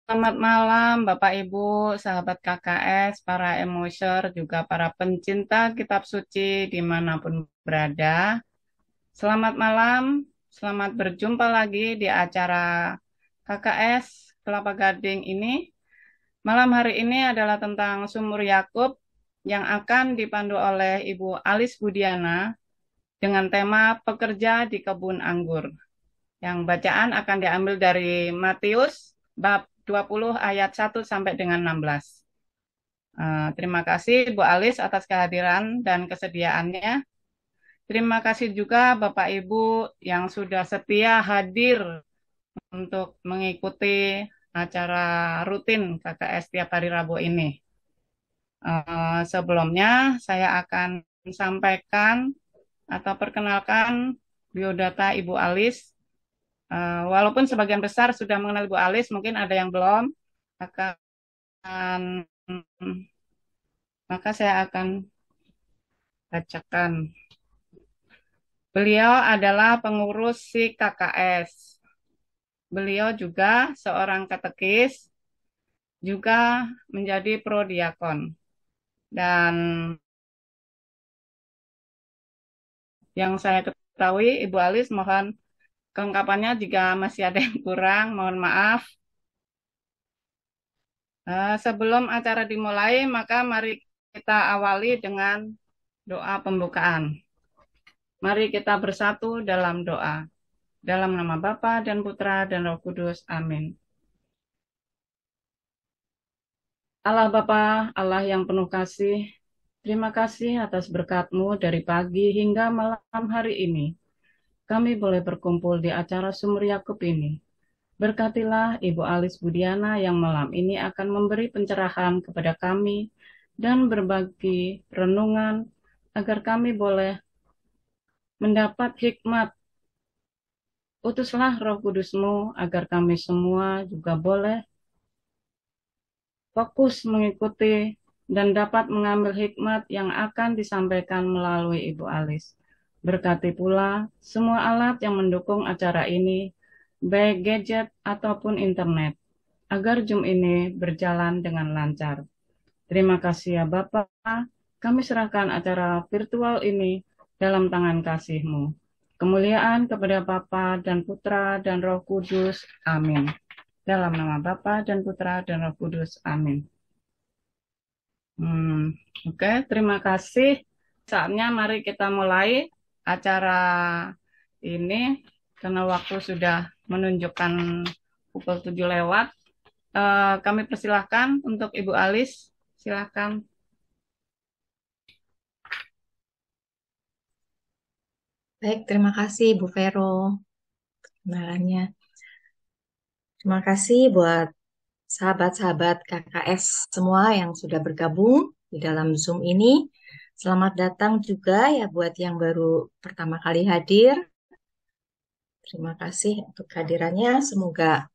Selamat malam, Bapak Ibu, sahabat KKS, para emoser, juga para pencinta kitab suci dimanapun berada. Selamat malam, selamat berjumpa lagi di acara KKS Kelapa Gading ini. Malam hari ini adalah tentang Sumur Yakub yang akan dipandu oleh Ibu Alis Budiana dengan tema Pekerja di Kebun Anggur. Yang bacaan akan diambil dari Matius bab 20 ayat 1 sampai dengan 16. Terima kasih Bu Alis atas kehadiran dan kesediaannya. Terima kasih juga Bapak Ibu yang sudah setia hadir untuk mengikuti acara rutin KKS tiap hari Rabu ini. Sebelumnya saya akan sampaikan atau perkenalkan biodata Ibu Alis. Walaupun sebagian besar sudah mengenal Ibu Alis, mungkin ada yang belum. Akan maka saya akan bacakan. Beliau adalah pengurus si KKS. Beliau juga seorang katekis, juga menjadi prodiakon. Dan yang saya ketahui, Ibu Alis, mohon kelengkapannya jika masih ada yang kurang, mohon maaf. Sebelum acara dimulai, maka mari kita awali dengan doa pembukaan. Mari kita bersatu dalam doa. Dalam nama Bapa dan Putra dan Roh Kudus. Amin. Allah Bapa, Allah yang penuh kasih, terima kasih atas berkat-Mu dari pagi hingga malam hari ini. Kami boleh berkumpul di acara Sumur Yakub ini. Berkatilah Ibu Alis Budiana yang malam ini akan memberi pencerahan kepada kami dan berbagi renungan agar kami boleh mendapat hikmat. Utuslah Roh Kudus-Mu agar kami semua juga boleh fokus mengikuti dan dapat mengambil hikmat yang akan disampaikan melalui Ibu Alis. Berkati pula semua alat yang mendukung acara ini, baik gadget ataupun internet, agar Zoom ini berjalan dengan lancar. Terima kasih ya Bapak, kami serahkan acara virtual ini dalam tangan kasih-Mu. Kemuliaan kepada Bapa dan Putra dan Roh Kudus. Amin. Dalam nama Bapa dan Putra dan Roh Kudus. Amin. Oke, terima kasih. Saatnya mari kita mulai acara ini karena waktu sudah menunjukkan pukul 7 lewat. Kami persilahkan untuk Ibu Alis. Silakan. Baik, terima kasih Bu Vero kenalannya. Terima kasih buat sahabat-sahabat KKS semua yang sudah bergabung di dalam Zoom ini. Selamat datang juga ya buat yang baru pertama kali hadir. Terima kasih untuk kehadirannya. Semoga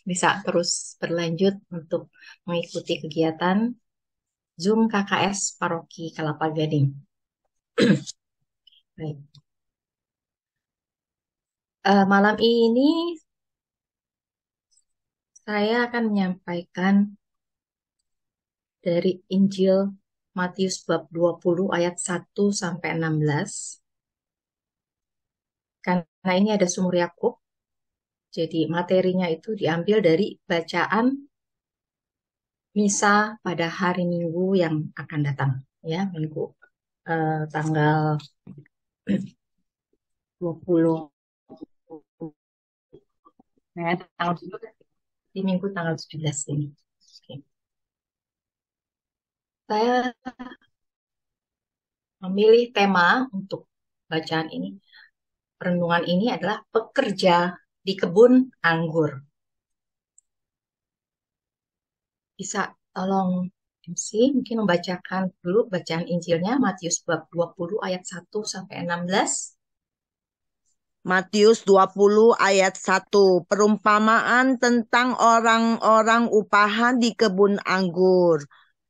bisa terus berlanjut untuk mengikuti kegiatan Zoom KKS Paroki Kelapa Gading. Baik. Malam ini saya akan menyampaikan dari Injil Matius bab 20 ayat 1 sampai 16. Karena ini ada sumur Yakub, jadi materinya itu diambil dari bacaan misa pada hari Minggu yang akan datang, ya, Minggu tanggal 20, tanggal di Minggu tanggal 17 ini. Oke. Saya memilih tema untuk bacaan ini, renungan ini adalah pekerja di kebun anggur. Bisa tolong MC mungkin membacakan dulu bacaan Injilnya Matius bab 20 ayat 1 sampai 16. Matius 20 ayat 1, perumpamaan tentang orang-orang upahan di kebun anggur.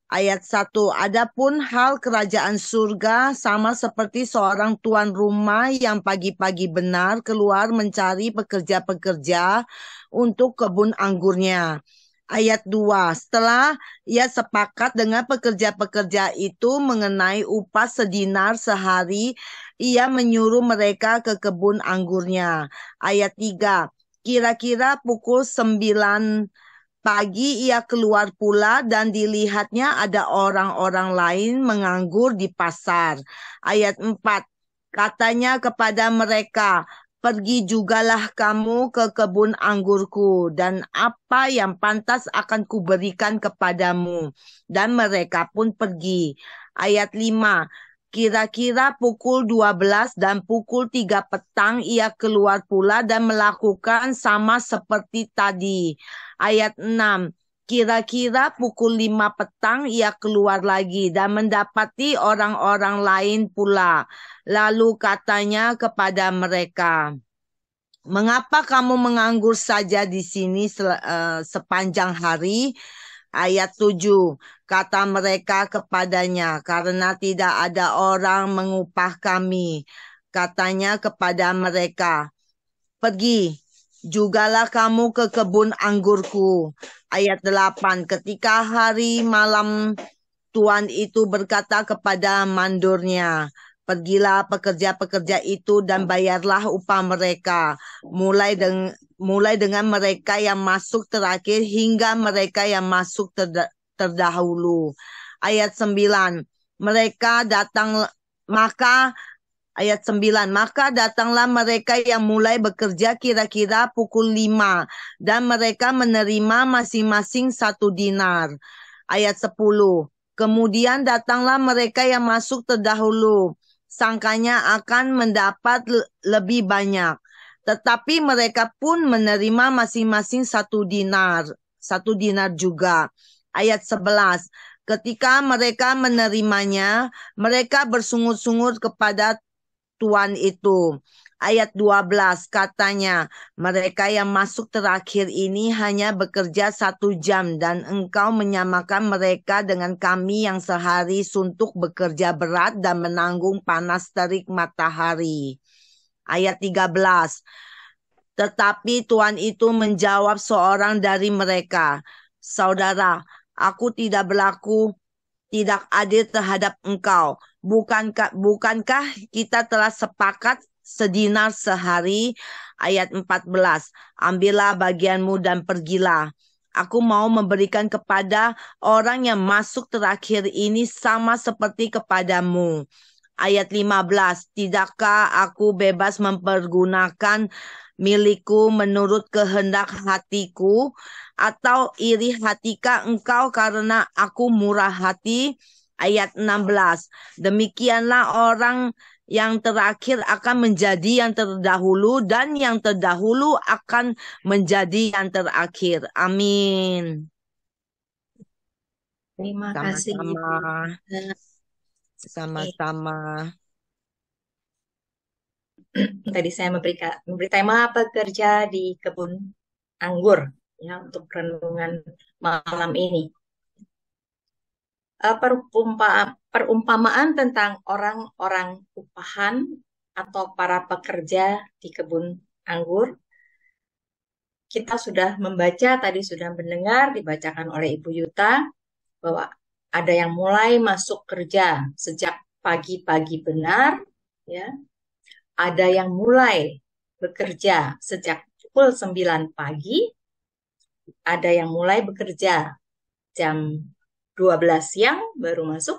Ayat 1. Adapun hal kerajaan surga sama seperti seorang tuan rumah yang pagi-pagi benar keluar mencari pekerja-pekerja untuk kebun anggurnya. Ayat 2. Setelah ia sepakat dengan pekerja-pekerja itu mengenai upah sedinar sehari, ia menyuruh mereka ke kebun anggurnya. Ayat 3. Kira-kira pukul 9 pagi ia keluar pula dan dilihatnya ada orang-orang lain menganggur di pasar. Ayat 4. Katanya kepada mereka, pergi jugalah kamu ke kebun anggurku dan apa yang pantas akan kuberikan kepadamu. Dan mereka pun pergi. Ayat 5. Kira-kira pukul 12 dan pukul 3 petang ia keluar pula dan melakukan sama seperti tadi. Ayat 6. Kira-kira pukul 5 petang ia keluar lagi dan mendapati orang-orang lain pula. Lalu katanya kepada mereka, mengapa kamu menganggur saja di sini sepanjang hari? Ayat 7. Kata mereka kepadanya, karena tidak ada orang mengupah kami. Katanya kepada mereka, pergi, jugalah kamu ke kebun anggurku. Ayat 8. Ketika hari malam, tuan itu berkata kepada mandornya, pergilah pekerja-pekerja itu dan bayarlah upah mereka, mulai dengan mereka yang masuk terakhir hingga mereka yang masuk terdahulu. Ayat 9. Mereka datang, maka Ayat 9. Maka datanglah mereka yang mulai bekerja kira-kira pukul 5 dan mereka menerima masing-masing 1 dinar. Ayat 10. Kemudian datanglah mereka yang masuk terdahulu. Sangkanya akan mendapat lebih banyak. Tetapi mereka pun menerima masing-masing 1 dinar. 1 dinar juga. Ayat 11. Ketika mereka menerimanya, mereka bersungut-sungut kepada tuan itu. Ayat 12 katanya, mereka yang masuk terakhir ini hanya bekerja 1 jam dan engkau menyamakan mereka dengan kami yang sehari suntuk bekerja berat dan menanggung panas terik matahari. Ayat 13. Tetapi tuan itu menjawab seorang dari mereka, saudara, aku tidak berlaku tidak adil terhadap engkau. Bukankah kita telah sepakat 1 dinar sehari? Ayat 14. Ambillah bagianmu dan pergilah. Aku mau memberikan kepada orang yang masuk terakhir ini sama seperti kepadamu. Ayat 15. Tidakkah aku bebas mempergunakan milikku menurut kehendak hatiku? Atau iri hatikah engkau karena aku murah hati? Ayat 16. Demikianlah orang yang terakhir akan menjadi yang terdahulu dan yang terdahulu akan menjadi yang terakhir. Amin. Terima kasih. Sama-sama. Sama-sama. Tadi saya memberi tema pekerja di kebun anggur ya untuk renungan malam ini. Perumpamaan tentang orang-orang upahan atau para pekerja di kebun anggur. Kita sudah membaca, tadi sudah mendengar, dibacakan oleh Ibu Yuta, bahwa ada yang mulai masuk kerja sejak pagi-pagi benar, ya. Ada yang mulai bekerja sejak pukul 9 pagi, ada yang mulai bekerja jam 12 siang baru masuk,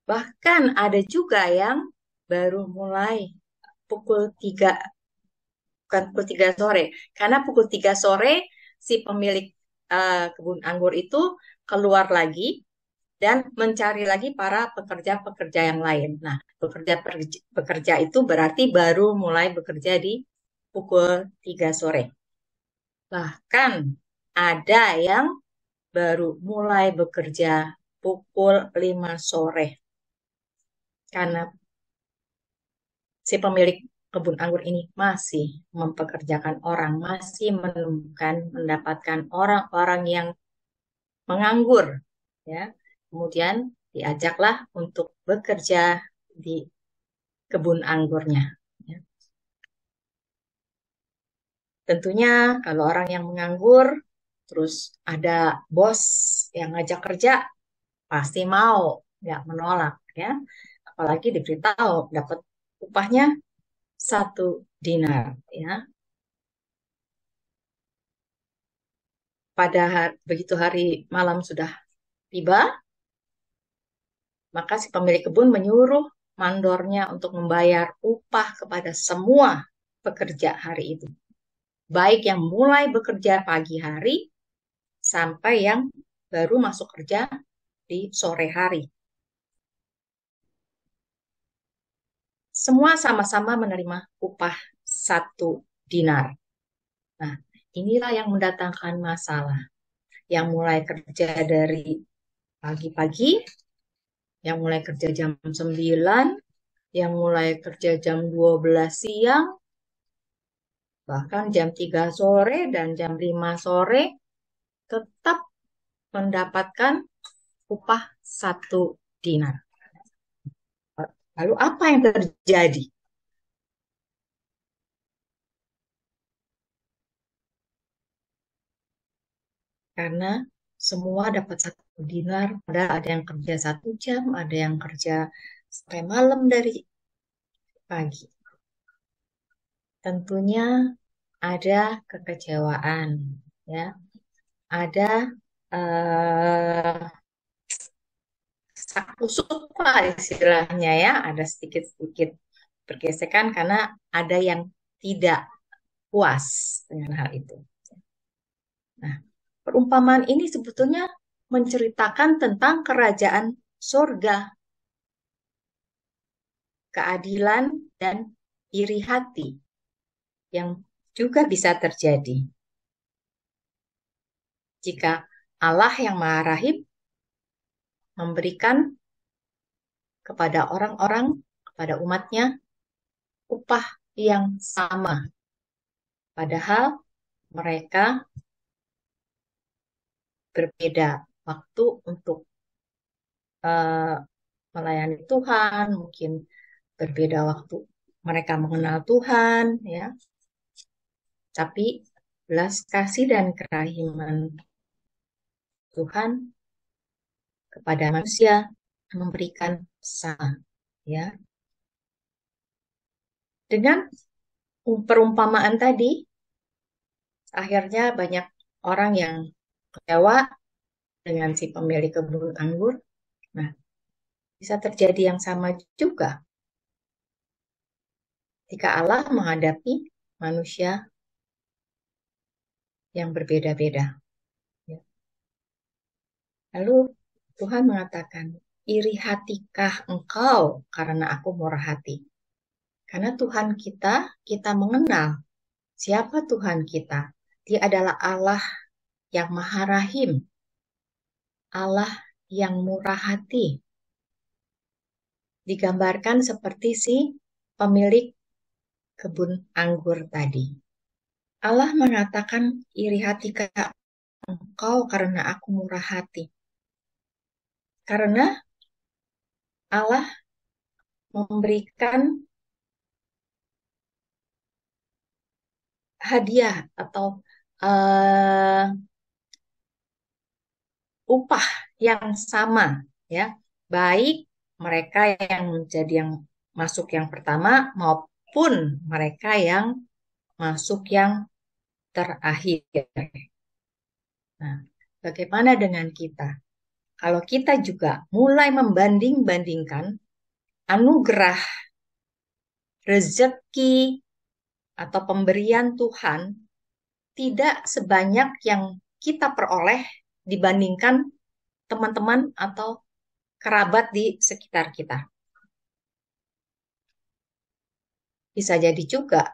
bahkan ada juga yang baru mulai pukul 3, bukan pukul 3 sore, karena pukul 3 sore si pemilik kebun anggur itu keluar lagi dan mencari lagi para pekerja-pekerja yang lain. Nah, pekerja itu berarti baru mulai bekerja di pukul 3 sore. Bahkan ada yang baru mulai bekerja pukul 5 sore. Karena si pemilik kebun anggur ini masih mempekerjakan orang, masih mendapatkan orang-orang yang menganggur, ya, Kemudian diajaklah untuk bekerja di kebun anggurnya. Ya. Tentunya kalau orang yang menganggur, terus ada bos yang ngajak kerja, pasti mau, nggak menolak ya. Apalagi diberitahu dapat upahnya 1 dinar ya. Begitu hari malam sudah tiba, maka si pemilik kebun menyuruh mandornya untuk membayar upah kepada semua pekerja hari itu. Baik yang mulai bekerja pagi hari sampai yang baru masuk kerja di sore hari. Semua sama-sama menerima upah 1 dinar. Nah, inilah yang mendatangkan masalah. Yang mulai kerja dari pagi-pagi, yang mulai kerja jam 9, yang mulai kerja jam 12 siang, bahkan jam 3 sore dan jam 5 sore, tetap mendapatkan upah 1 dinar. Lalu apa yang terjadi? Karena semua dapat 1 dinar, padahal ada yang kerja 1 jam, ada yang kerja sampai malam dari pagi. Tentunya ada kekecewaan, ya, ada eh, saku suka istilahnya ya, ada sedikit-sedikit pergesekan karena ada yang tidak puas dengan hal itu. Nah, perumpamaan ini sebetulnya menceritakan tentang kerajaan surga, keadilan dan iri hati yang juga bisa terjadi jika Allah yang Maha Rahim memberikan kepada orang-orang, kepada umatnya, upah yang sama. Padahal mereka berbeda waktu untuk uh, melayani Tuhan, mungkin berbeda waktu mereka mengenal Tuhan, ya. Tapi belas kasih dan kerahiman Tuhan kepada manusia memberikan sama, ya. Dengan perumpamaan tadi, akhirnya banyak orang yang kecewa dengan si pemilik kebun anggur. Nah, bisa terjadi yang sama juga jika Allah menghadapi manusia yang berbeda-beda. Ya. Lalu Tuhan mengatakan, iri hatikah engkau karena aku murah hati? Karena Tuhan kita mengenal siapa Tuhan kita. Dia adalah Allah yang Maha Rahim, Allah yang murah hati. Digambarkan seperti si pemilik kebun anggur tadi. Allah mengatakan, iri hatikah engkau karena aku murah hati. Karena Allah memberikan hadiah atau uh, upah yang sama, ya, baik mereka yang menjadi yang masuk yang pertama maupun mereka yang masuk yang terakhir. Nah, bagaimana dengan kita? Kalau kita juga mulai membanding-bandingkan anugerah, rezeki, atau pemberian Tuhan tidak sebanyak yang kita peroleh dibandingkan teman-teman atau kerabat di sekitar kita. Bisa jadi juga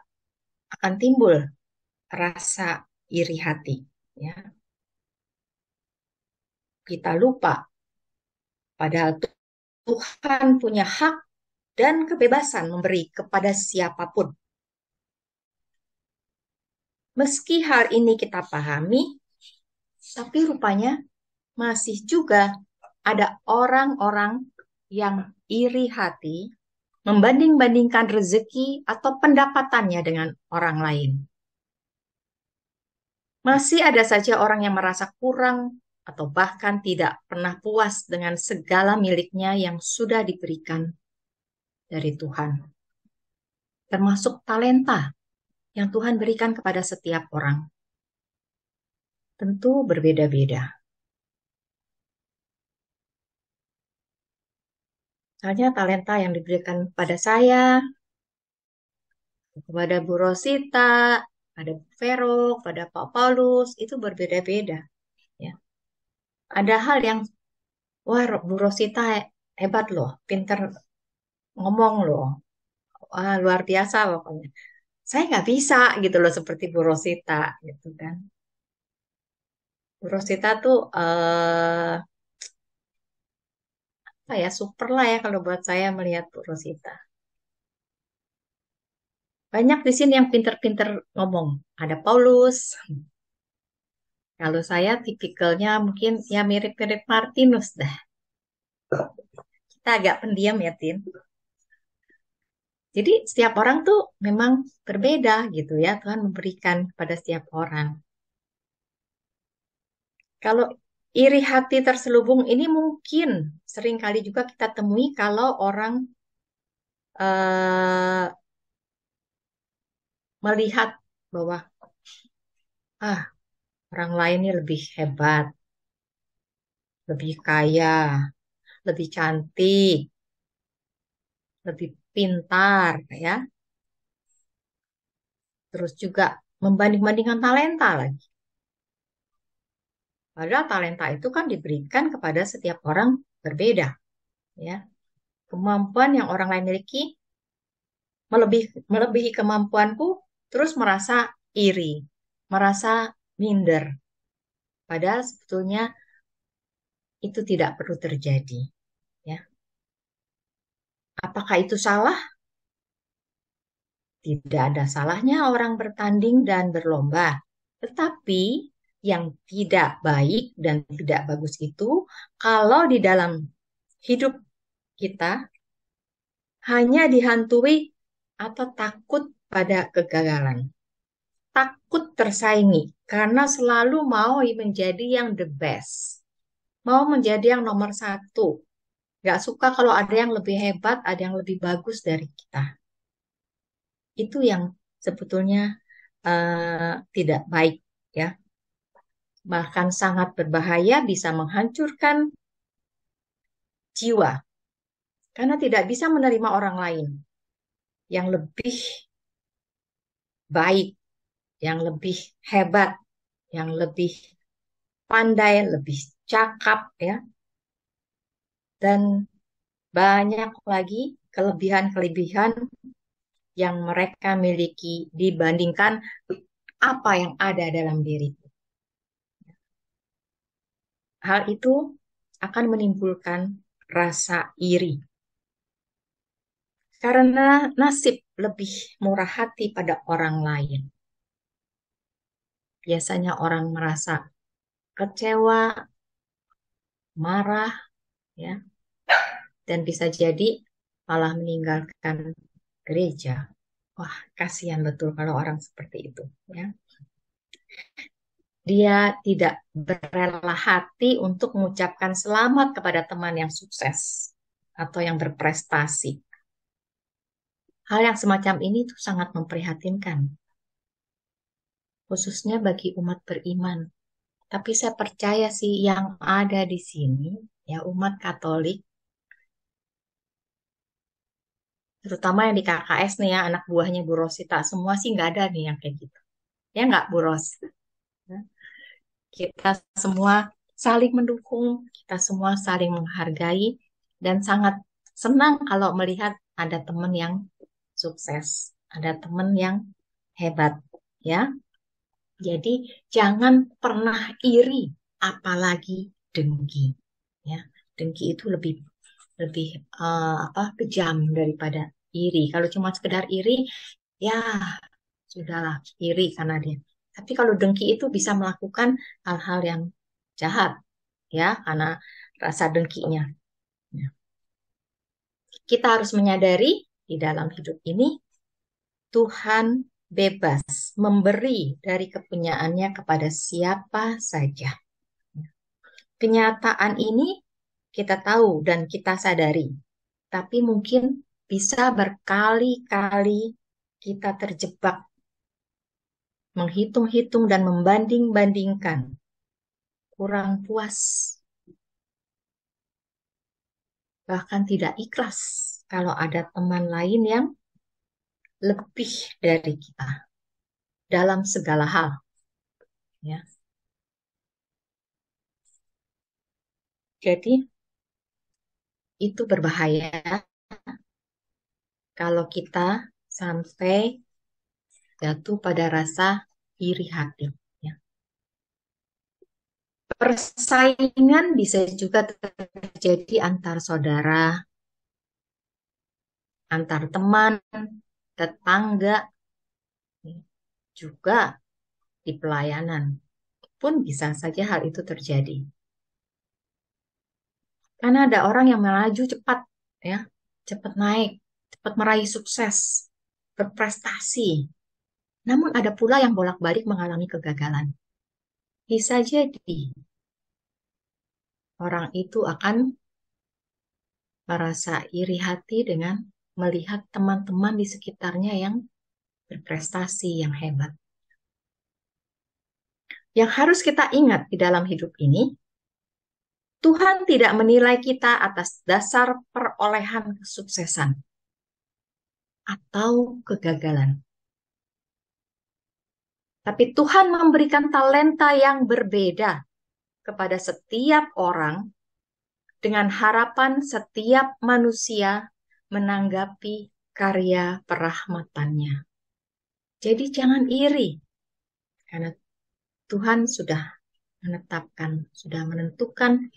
akan timbul rasa iri hati. Ya. Kita lupa, padahal Tuhan punya hak dan kebebasan memberi kepada siapapun. Meski hal ini kita pahami, tapi rupanya masih juga ada orang-orang yang iri hati, membanding-bandingkan rezeki atau pendapatannya dengan orang lain. Masih ada saja orang yang merasa kurang atau bahkan tidak pernah puas dengan segala miliknya yang sudah diberikan dari Tuhan, termasuk talenta yang Tuhan berikan kepada setiap orang. Tentu berbeda-beda. Misalnya talenta yang diberikan pada saya, kepada Bu Rosita, pada Bu Vero, pada Pak Paulus, itu berbeda-beda. Ya. Ada hal yang, wah Bu Rosita hebat loh, pinter ngomong loh, wah luar biasa pokoknya. Saya nggak bisa gitu loh seperti Bu Rosita gitu kan. Bu Rosita tuh apa ya, super lah ya kalau buat saya melihat Bu Rosita. Banyak di sini yang pinter-pinter ngomong. Ada Paulus. Kalau saya tipikalnya mungkin ya mirip-mirip Martinus dah. Kita agak pendiam ya, Tin. Jadi setiap orang tuh memang berbeda gitu ya. Tuhan memberikan pada setiap orang. Kalau iri hati terselubung ini mungkin sering kali juga kita temui kalau orang eh, melihat bahwa ah orang lain ini lebih hebat, lebih kaya, lebih cantik, lebih pintar ya. Terus juga membanding-bandingkan talenta lagi. Padahal talenta itu kan diberikan kepada setiap orang berbeda ya. Kemampuan yang orang lain miliki melebihi kemampuanku, terus merasa iri, merasa minder. Padahal sebetulnya itu tidak perlu terjadi ya. Apakah itu salah? Tidak ada salahnya orang bertanding dan berlomba. Tetapi yang tidak baik dan tidak bagus itu kalau di dalam hidup kita hanya dihantui atau takut pada kegagalan. Takut tersaingi karena selalu mau menjadi yang the best. Mau menjadi yang nomor satu. Gak suka kalau ada yang lebih hebat, ada yang lebih bagus dari kita. Itu yang sebetulnya tidak baik ya. Bahkan sangat berbahaya, bisa menghancurkan jiwa karena tidak bisa menerima orang lain yang lebih baik, yang lebih hebat, yang lebih pandai, lebih cakap ya, dan banyak lagi kelebihan-kelebihan yang mereka miliki dibandingkan apa yang ada dalam diri. Hal itu akan menimbulkan rasa iri. Karena nasib lebih murah hati pada orang lain. Biasanya orang merasa kecewa, marah, ya, dan bisa jadi malah meninggalkan gereja. Wah, kasihan betul kalau orang seperti itu, ya. Dia tidak berela hati untuk mengucapkan selamat kepada teman yang sukses atau yang berprestasi. Hal yang semacam ini tuh sangat memprihatinkan, khususnya bagi umat beriman. Tapi saya percaya sih yang ada di sini, ya umat Katolik, terutama yang di KKS nih ya, anak buahnya Bu Rosita, semua sih nggak ada nih yang kayak gitu. Ya nggak, Bu Ros? Kita semua saling mendukung, kita semua saling menghargai, dan sangat senang kalau melihat ada teman yang sukses, ada teman yang hebat, ya. Jadi jangan pernah iri, apalagi dengki. Ya, dengki itu lebih lebih kejam daripada iri. Kalau cuma sekedar iri, ya sudahlah iri karena dia. Tapi kalau dengki itu bisa melakukan hal-hal yang jahat, ya, karena rasa dengkinya. Ya. Kita harus menyadari di dalam hidup ini Tuhan bebas memberi dari kepunyaannya kepada siapa saja. Kenyataan ini kita tahu dan kita sadari, tapi mungkin bisa berkali-kali kita terjebak menghitung-hitung dan membanding-bandingkan, kurang puas, bahkan tidak ikhlas kalau ada teman lain yang lebih dari kita dalam segala hal. Ya. Jadi itu berbahaya kalau kita sampai jatuh pada rasa iri hati. Ya. Persaingan bisa juga terjadi antar saudara, antar teman, tetangga, juga di pelayanan pun bisa saja hal itu terjadi. Karena ada orang yang melaju cepat, ya, cepat naik, cepat meraih sukses, berprestasi. Namun ada pula yang bolak-balik mengalami kegagalan. Bisa jadi orang itu akan merasa iri hati dengan melihat teman-teman di sekitarnya yang berprestasi, yang hebat. Yang harus kita ingat di dalam hidup ini, Tuhan tidak menilai kita atas dasar perolehan kesuksesan atau kegagalan. Tapi Tuhan memberikan talenta yang berbeda kepada setiap orang dengan harapan setiap manusia menanggapi karya perahmatannya. Jadi jangan iri, karena Tuhan sudah menetapkan, sudah menentukan,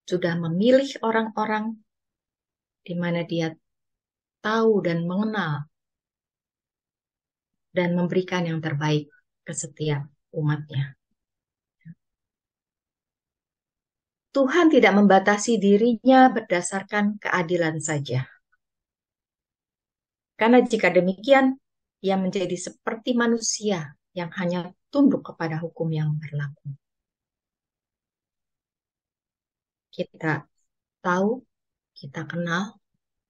sudah memilih orang-orang di mana Dia tahu dan mengenal dan memberikan yang terbaik ke setiap umatnya. Tuhan tidak membatasi dirinya berdasarkan keadilan saja. Karena jika demikian, Ia menjadi seperti manusia yang hanya tunduk kepada hukum yang berlaku. Kita tahu, kita kenal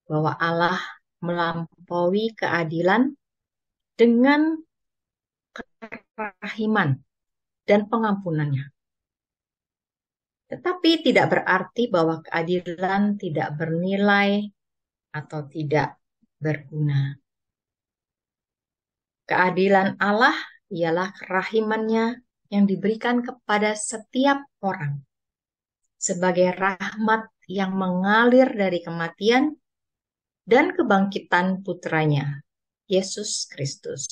bahwa Allah melampaui keadilan dengan kerahiman dan pengampunannya. Tetapi tidak berarti bahwa keadilan tidak bernilai atau tidak berguna. Keadilan Allah ialah kerahimannya yang diberikan kepada setiap orang sebagai rahmat yang mengalir dari kematian dan kebangkitan putranya, Yesus Kristus.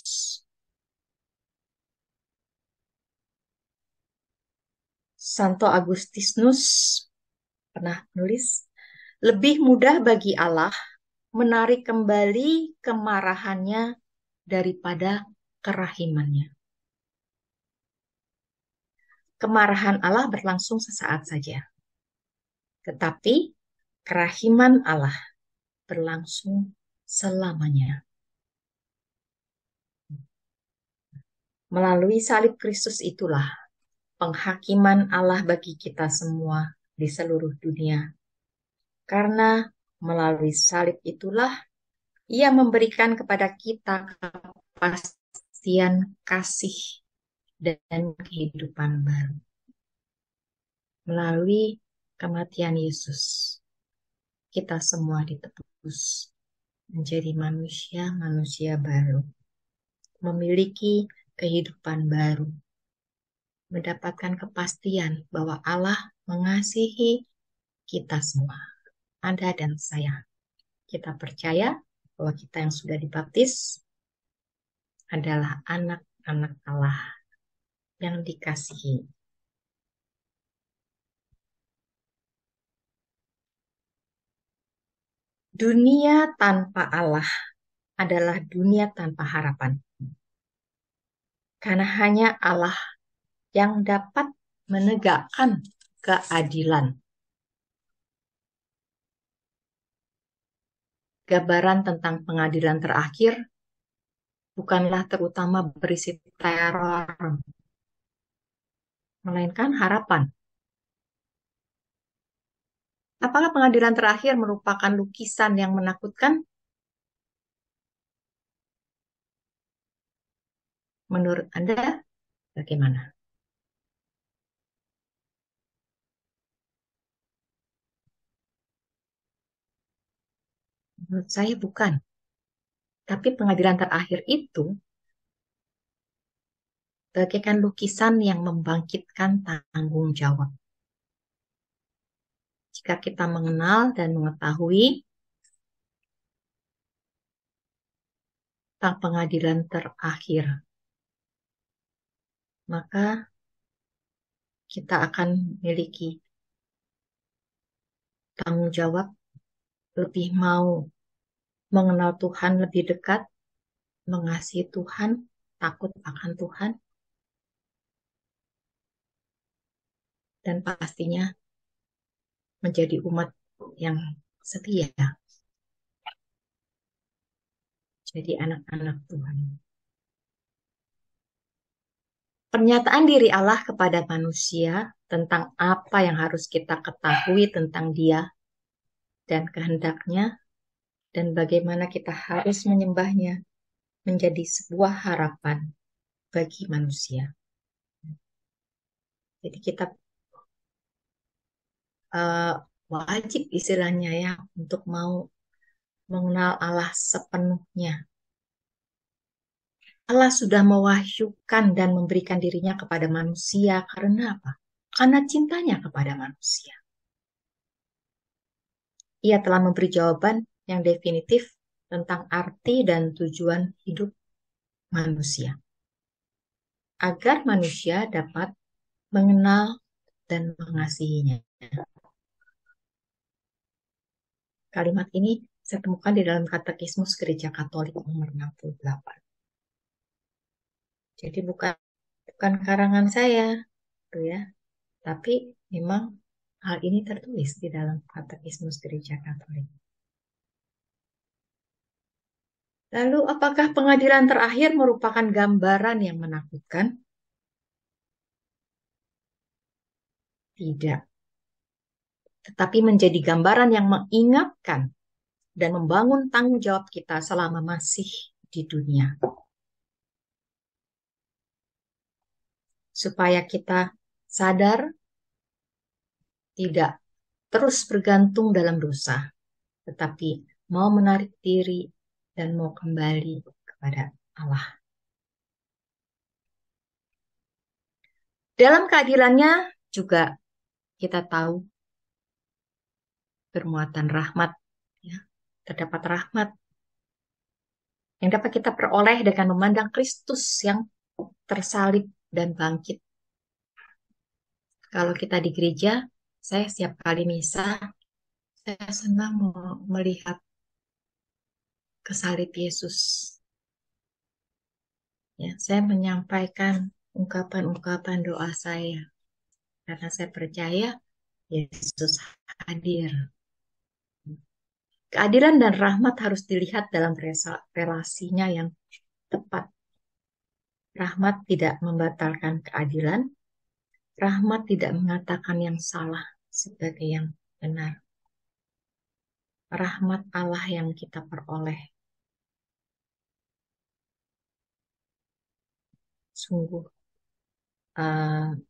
Santo Agustinus pernah menulis, lebih mudah bagi Allah menarik kembali kemarahannya daripada kerahimannya. Kemarahan Allah berlangsung sesaat saja, tetapi kerahiman Allah berlangsung selamanya. Melalui salib Kristus itulah penghakiman Allah bagi kita semua di seluruh dunia. Karena melalui salib itulah Ia memberikan kepada kita kepastian kasih dan kehidupan baru. Melalui kematian Yesus, kita semua ditebus menjadi manusia-manusia baru, memiliki kehidupan baru, mendapatkan kepastian bahwa Allah mengasihi kita semua, Anda dan saya. Kita percaya bahwa kita yang sudah dibaptis adalah anak-anak Allah yang dikasihi. Dunia tanpa Allah adalah dunia tanpa harapan. Karena hanya Allah yang dapat menegakkan keadilan. gambaran tentang pengadilan terakhir bukanlah terutama berisi teror, melainkan harapan. Apakah pengadilan terakhir merupakan lukisan yang menakutkan? Menurut Anda, bagaimana? Menurut saya bukan. Tapi pengadilan terakhir itu bagaikan lukisan yang membangkitkan tanggung jawab. Jika kita mengenal dan mengetahui tentang pengadilan terakhir, maka kita akan memiliki tanggung jawab, lebih mau mengenal Tuhan lebih dekat, mengasihi Tuhan, takut akan Tuhan, dan pastinya menjadi umat yang setia, jadi anak-anak Tuhan. Pernyataan diri Allah kepada manusia tentang apa yang harus kita ketahui tentang Dia dan kehendaknya, dan bagaimana kita harus menyembahnya, menjadi sebuah harapan bagi manusia. Jadi kita wajib istilahnya ya untuk mau mengenal Allah sepenuhnya. Allah sudah mewahyukan dan memberikan dirinya kepada manusia karena apa? Karena cintanya kepada manusia. Ia telah memberi jawaban yang definitif tentang arti dan tujuan hidup manusia. Agar manusia dapat mengenal dan mengasihinya. Kalimat ini saya temukan di dalam Katekismus Gereja Katolik nomor 68. Jadi bukan karangan saya, gitu ya. Tapi memang hal ini tertulis di dalam Katekismus Gereja Katolik. Lalu apakah pengadilan terakhir merupakan gambaran yang menakutkan? Tidak. Tetapi menjadi gambaran yang mengingatkan dan membangun tanggung jawab kita selama masih di dunia. Supaya kita sadar tidak terus bergantung dalam dosa, tetapi mau menarik diri dan mau kembali kepada Allah. Dalam keadilannya juga kita tahu bermuatan rahmat, ya. Terdapat rahmat yang dapat kita peroleh dengan memandang Kristus yang tersalib dan bangkit. Kalau kita di gereja, saya setiap kali misa, saya senang melihat kesalib Yesus. Ya, saya menyampaikan ungkapan-ungkapan doa saya karena saya percaya Yesus hadir. Keadilan dan rahmat harus dilihat dalam relasinya yang tepat. Rahmat tidak membatalkan keadilan. Rahmat tidak mengatakan yang salah sebagai yang benar. Rahmat Allah yang kita peroleh sungguh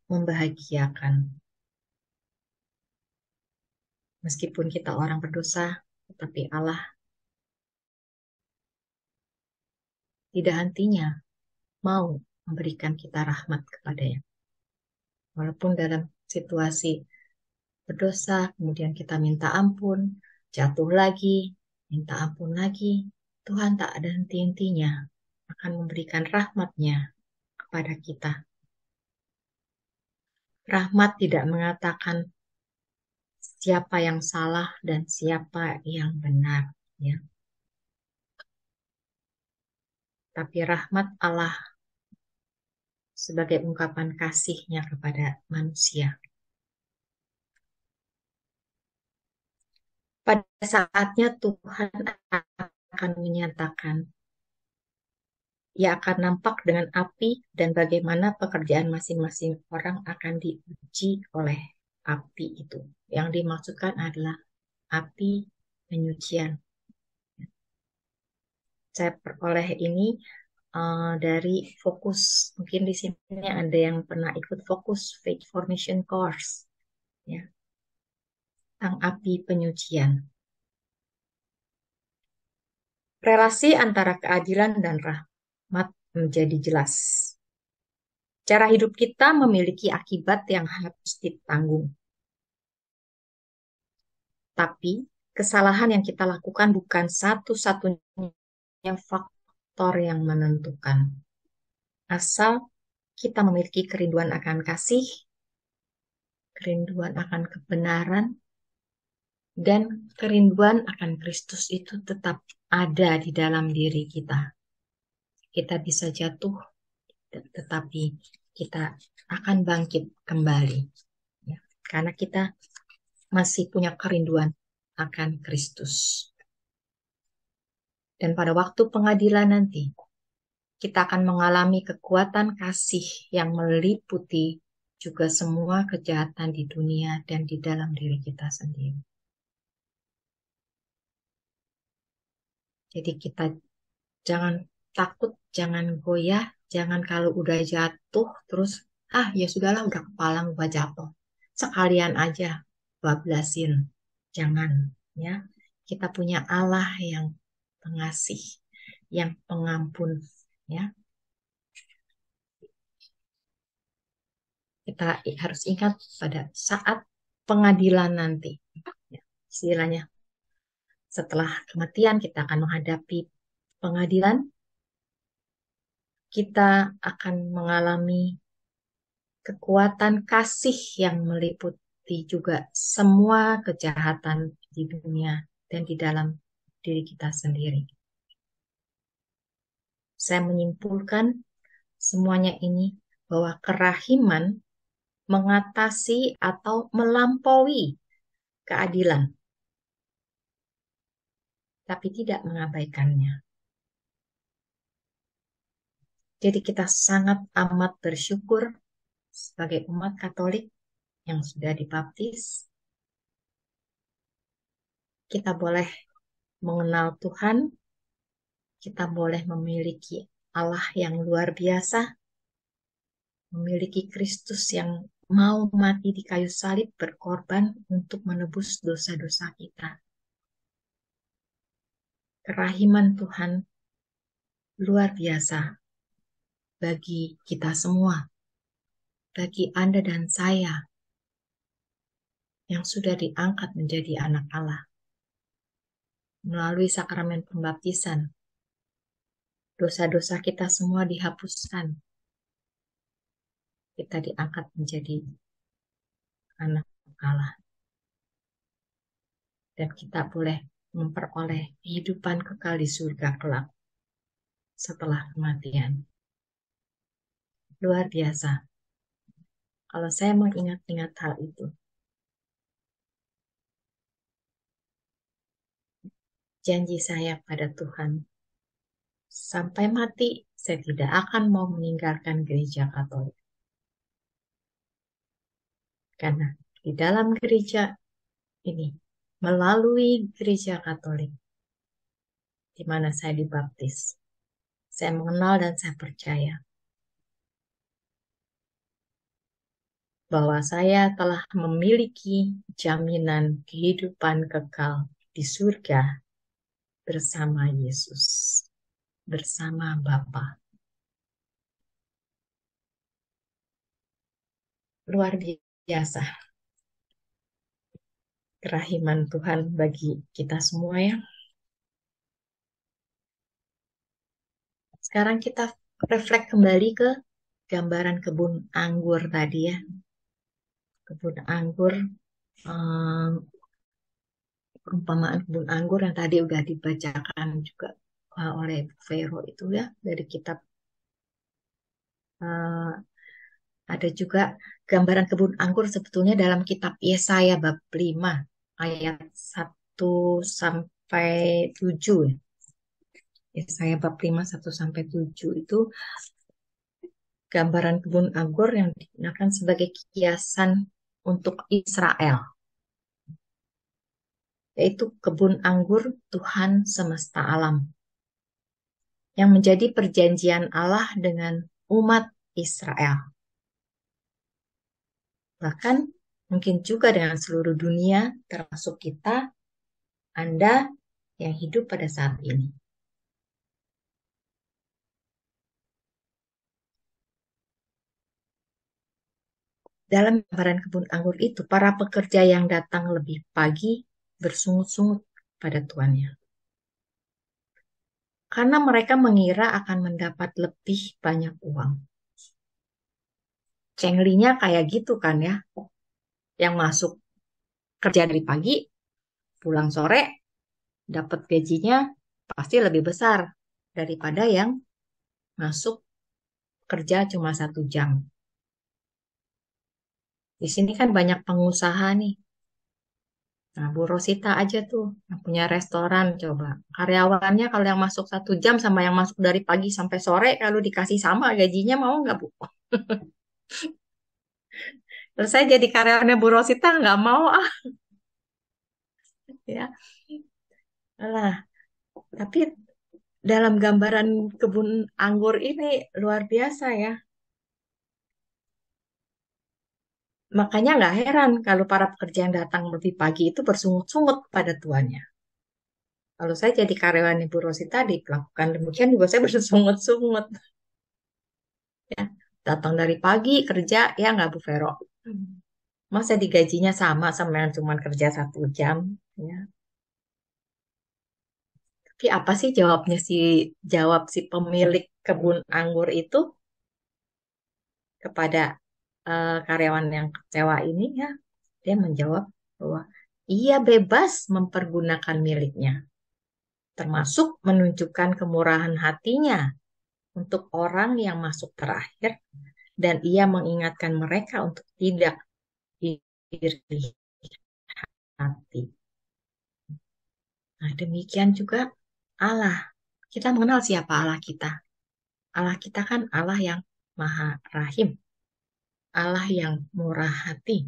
membahagiakan. Meskipun kita orang berdosa, tetapi Allah tidak hentinya mau memberikan kita rahmat kepadanya. Walaupun dalam situasi berdosa, kemudian kita minta ampun, jatuh lagi, minta ampun lagi, Tuhan tak ada henti-hentinya akan memberikan rahmat-Nya kepada kita. Rahmat tidak mengatakan siapa yang salah dan siapa yang benar, ya. Tapi rahmat Allah sebagai ungkapan kasih-Nya kepada manusia. pada saatnya Tuhan akan menyatakan, ia akan nampak dengan api dan bagaimana pekerjaan masing-masing orang akan diuji oleh api itu. Yang dimaksudkan adalah api penyucian. Saya peroleh ini dari fokus. Mungkin di sini ada yang pernah ikut fokus faith formation course, ya, tentang api penyucian. Relasi antara keadilan dan rahmat menjadi jelas. Cara hidup kita memiliki akibat yang harus ditanggung. Tapi kesalahan yang kita lakukan bukan satu-satunya faktor yang menentukan. Asal kita memiliki kerinduan akan kasih, kerinduan akan kebenaran, dan kerinduan akan Kristus itu tetap ada di dalam diri kita. Kita bisa jatuh, tetapi kita akan bangkit kembali. Ya, karena kita masih punya kerinduan akan Kristus. Dan pada waktu pengadilan nanti, kita akan mengalami kekuatan kasih yang meliputi juga semua kejahatan di dunia dan di dalam diri kita sendiri. Jadi kita jangan takut, jangan goyah, jangan kalau udah jatuh terus, ya sudahlah udah kepalang, udah jatuh. Sekalian aja bablasin. Jangan, ya. Kita punya Allah yang pengasih, yang pengampun, ya. Kita harus ingat pada saat pengadilan nanti, ya, istilahnya setelah kematian kita akan menghadapi pengadilan, kita akan mengalami kekuatan kasih yang meliputi juga semua kejahatan di dunia dan di dalam diri kita sendiri. Saya menyimpulkan semuanya ini bahwa kerahiman mengatasi atau melampaui keadilan, tapi tidak mengabaikannya. Jadi kita sangat amat bersyukur sebagai umat Katolik yang sudah dibaptis. Kita boleh mengenal Tuhan, kita boleh memiliki Allah yang luar biasa, memiliki Kristus yang mau mati di kayu salib berkorban untuk menebus dosa-dosa kita. Kerahiman Tuhan luar biasa bagi kita semua, bagi Anda dan saya yang sudah diangkat menjadi anak Allah. Melalui sakramen pembaptisan, dosa-dosa kita semua dihapuskan. Kita diangkat menjadi anak Allah. Dan kita boleh memperoleh kehidupan kekal di surga kelak setelah kematian. Luar biasa. Kalau saya mengingat-ingat hal itu, janji saya pada Tuhan, sampai mati saya tidak akan mau meninggalkan gereja Katolik. Karena di dalam gereja ini, melalui gereja Katolik, di mana saya dibaptis, saya mengenal dan saya percaya bahwa saya telah memiliki jaminan kehidupan kekal di surga bersama Yesus, bersama Bapa. Luar biasa kerahiman Tuhan bagi kita semua, ya. Sekarang kita refleks kembali ke gambaran kebun anggur tadi, ya. Kebun anggur, perumpamaan kebun anggur yang tadi udah dibacakan juga oleh Vero itu, ya, dari kitab. Ada juga gambaran kebun anggur sebetulnya dalam kitab Yesaya bab 5 ayat sampai 7 ya. Yesaya bab 5, 1 sampai 7 itu gambaran kebun anggur yang digunakan sebagai kiasan untuk Israel, yaitu kebun anggur Tuhan semesta alam, yang menjadi perjanjian Allah dengan umat Israel. Bahkan mungkin juga dengan seluruh dunia, termasuk kita, Anda yang hidup pada saat ini. Dalam gambaran kebun anggur itu, para pekerja yang datang lebih pagi bersungut-sungut pada tuannya. Karena mereka mengira akan mendapat lebih banyak uang. Cenglinya kayak gitu kan ya. Yang masuk kerja dari pagi, pulang sore, dapat gajinya pasti lebih besar daripada yang masuk kerja cuma 1 jam. Di sini kan banyak pengusaha nih. Nah, Bu Rosita aja tuh yang punya restoran, coba. Karyawannya kalau yang masuk 1 jam sama yang masuk dari pagi sampai sore, kalau dikasih sama gajinya mau nggak, Bu? Terus saya jadi karyawannya Bu Rosita nggak mau ya. Lah, tapi dalam gambaran kebun anggur ini luar biasa ya. Makanya nggak heran kalau para pekerja yang datang lebih pagi itu bersungut-sungut pada tuannya. Kalau saya jadi karyawan Ibu Rosi tadi, melakukan demikian juga saya bersungut-sungut. Ya. Datang dari pagi kerja, ya nggak Bu Vero? Masa digajinya sama yang cuma kerja 1 jam? Ya. Tapi apa sih jawab si pemilik kebun anggur itu kepada karyawan yang kecewa ini ya? Dia menjawab bahwa ia bebas mempergunakan miliknya, termasuk menunjukkan kemurahan hatinya untuk orang yang masuk terakhir, dan ia mengingatkan mereka untuk tidak iri hati. Nah, demikian juga Allah. Kita mengenal siapa Allah kita. Allah kita kan Allah yang Maha Rahim, Allah yang murah hati.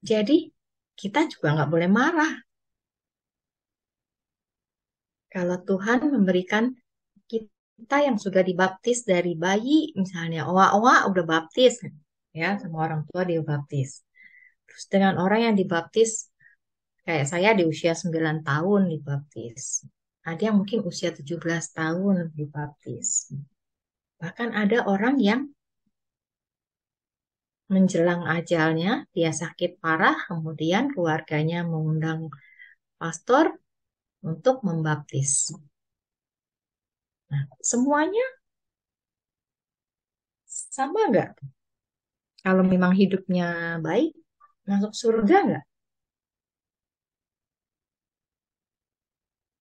Jadi kita juga nggak boleh marah kalau Tuhan memberikan kita yang sudah dibaptis dari bayi, misalnya owa-owa udah baptis, ya sama orang tua dia baptis. Terus dengan orang yang dibaptis, kayak saya di usia 9 tahun dibaptis. Ada yang mungkin usia 17 tahun dibaptis. Bahkan ada orang yang menjelang ajalnya, dia sakit parah, kemudian keluarganya mengundang pastor untuk membaptis. Nah, semuanya sama nggak? Kalau memang hidupnya baik, masuk surga nggak?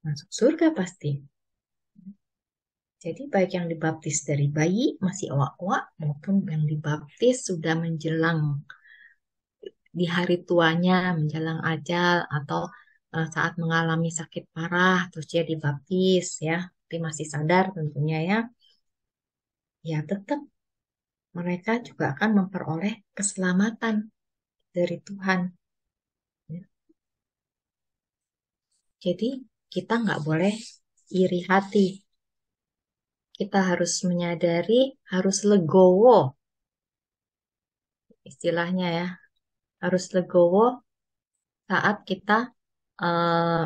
Masuk surga pasti. Jadi baik yang dibaptis dari bayi, masih owak-owak, maupun yang dibaptis sudah menjelang di hari tuanya, menjelang ajal, atau saat mengalami sakit parah, terus dia dibaptis ya, tapi masih sadar tentunya ya, ya tetap mereka juga akan memperoleh keselamatan dari Tuhan. Ya. Jadi kita nggak boleh iri hati. Kita harus menyadari, harus legowo. Istilahnya ya, harus legowo saat kita eh,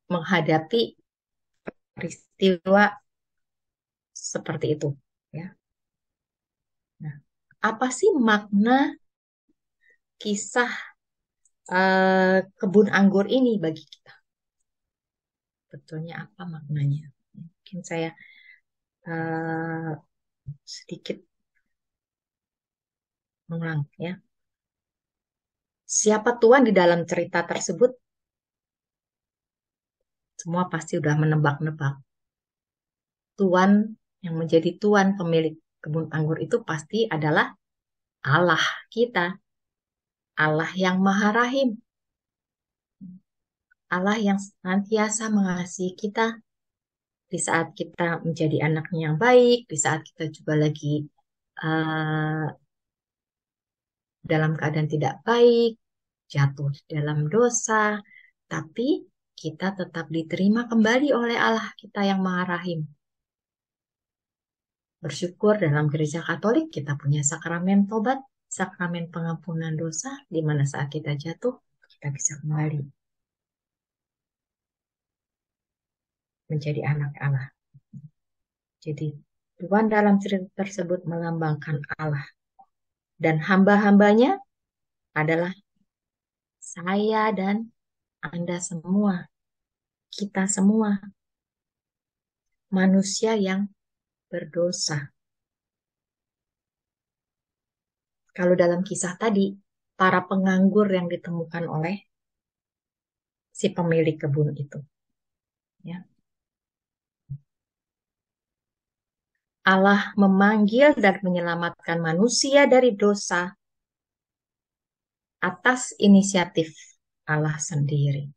menghadapi peristiwa seperti itu. Ya. Nah, apa sih makna kisah kebun anggur ini bagi kita? Betulnya apa maknanya? Mungkin saya eh, sedikit mengulang ya. Siapa Tuhan di dalam cerita tersebut? Semua pasti udah menebak-nebak. Tuhan yang menjadi Tuhan pemilik kebun anggur itu pasti adalah Allah kita. Allah yang Maha Rahim, Allah yang senantiasa mengasihi kita di saat kita menjadi anaknya yang baik, di saat kita juga lagi uh, dalam keadaan tidak baik, jatuh dalam dosa, tapi kita tetap diterima kembali oleh Allah kita yang Maha Rahim. Bersyukur dalam gereja Katolik kita punya sakramen tobat, sakramen pengampunan dosa, di mana saat kita jatuh, kita bisa kembali menjadi anak Allah. Jadi Tuhan dalam cerita tersebut melambangkan Allah. Dan hamba-hambanya adalah saya dan Anda semua. Kita semua. Manusia yang berdosa. Kalau dalam kisah tadi, para penganggur yang ditemukan oleh si pemilik kebun itu. Ya. Allah memanggil dan menyelamatkan manusia dari dosa atas inisiatif Allah sendiri.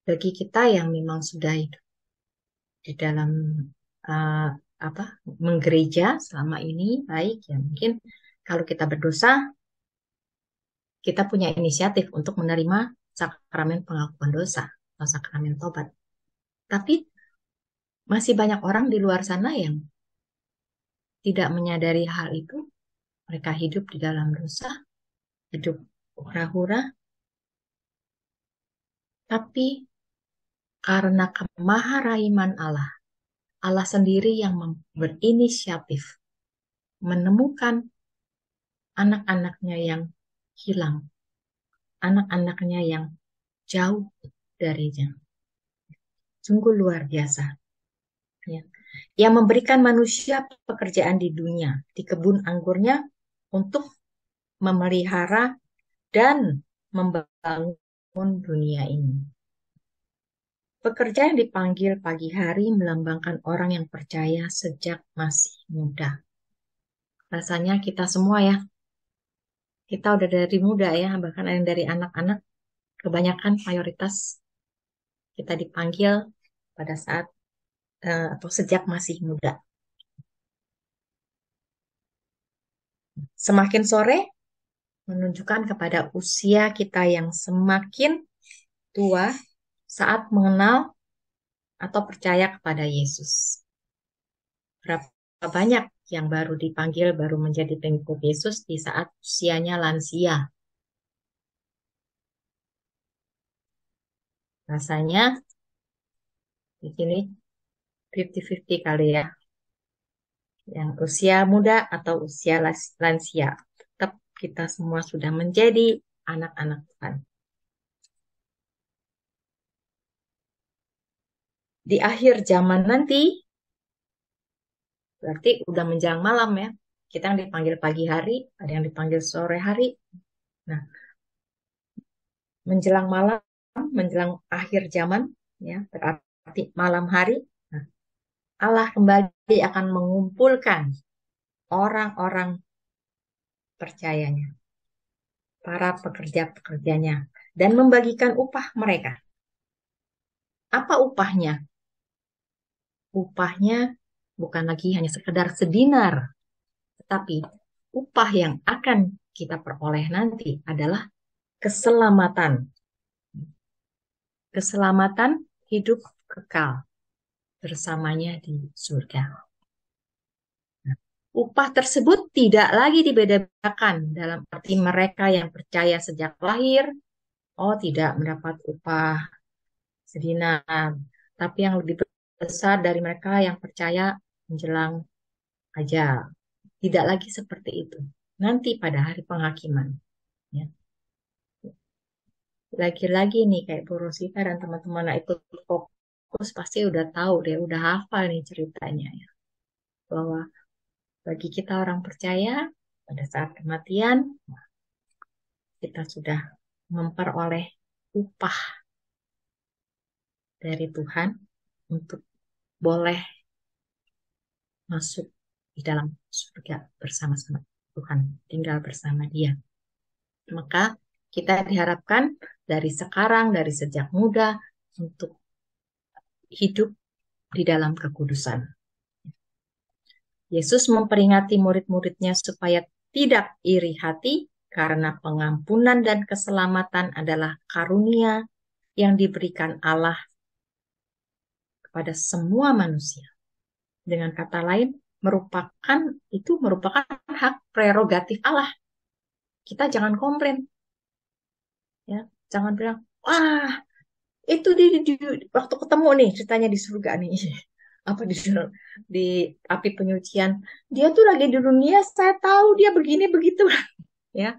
Bagi kita yang memang sudah hidup di dalam menggereja selama ini baik, ya mungkin kalau kita berdosa, kita punya inisiatif untuk menerima sakramen pengakuan dosa atau sakramen tobat. Tapi masih banyak orang di luar sana yang tidak menyadari hal itu. Mereka hidup di dalam dosa, hidup hura-hura. Tapi karena kemaharahiman Allah, Allah sendiri yang berinisiatif menemukan anak-anaknya yang hilang, anak-anaknya yang jauh darinya. Sungguh luar biasa. Ya. Yang memberikan manusia pekerjaan di dunia, di kebun anggurnya, untuk memelihara dan membangun dunia ini. Pekerja yang dipanggil pagi hari melambangkan orang yang percaya sejak masih muda. Rasanya kita semua ya, kita udah dari muda ya, bahkan ada yang dari anak-anak, kebanyakan mayoritas kita dipanggil pada saat atau sejak masih muda. Semakin sore menunjukkan kepada usia kita yang semakin tua saat mengenal atau percaya kepada Yesus. Berapa banyak yang baru dipanggil, baru menjadi pengikut Yesus di saat usianya lansia. Rasanya di sini 50-50 kali ya. Yang usia muda atau usia lansia. Tetap kita semua sudah menjadi anak-anak Tuhan. Di akhir zaman nanti, berarti udah menjelang malam ya. Kita yang dipanggil pagi hari, ada yang dipanggil sore hari. Nah, menjelang malam, menjelang akhir zaman, ya berarti malam hari, nah, Allah kembali akan mengumpulkan orang-orang percayanya, para pekerja-pekerjanya, dan membagikan upah mereka. Apa upahnya? Upahnya bukan lagi hanya sekedar sedinar, tetapi upah yang akan kita peroleh nanti adalah keselamatan. Keselamatan hidup kekal bersamanya di surga. Nah, upah tersebut tidak lagi dibedakan dalam arti mereka yang percaya sejak lahir, tidak mendapat upah sedinar, tapi yang lebih besar dari mereka yang percaya menjelang ajal. Tidak lagi seperti itu. Nanti pada hari penghakiman. Ya. Lagi-lagi nih kayak Bu Rosita dan teman-teman itu fokus pasti udah tahu deh, udah hafal nih ceritanya ya. Bahwa bagi kita orang percaya pada saat kematian kita sudah memperoleh upah dari Tuhan untuk boleh masuk di dalam surga bersama-sama Tuhan, tinggal bersama Dia. Maka kita diharapkan dari sekarang, dari sejak muda, untuk hidup di dalam kekudusan. Yesus memperingati murid-muridnya supaya tidak iri hati karena pengampunan dan keselamatan adalah karunia yang diberikan Allah kepada semua manusia. Dengan kata lain, itu merupakan hak prerogatif Allah. Kita jangan komplain, ya, jangan bilang, wah, itu waktu ketemu nih ceritanya di surga nih, apa di api penyucian, dia tuh lagi di dunia, saya tahu dia begini begitu, ya,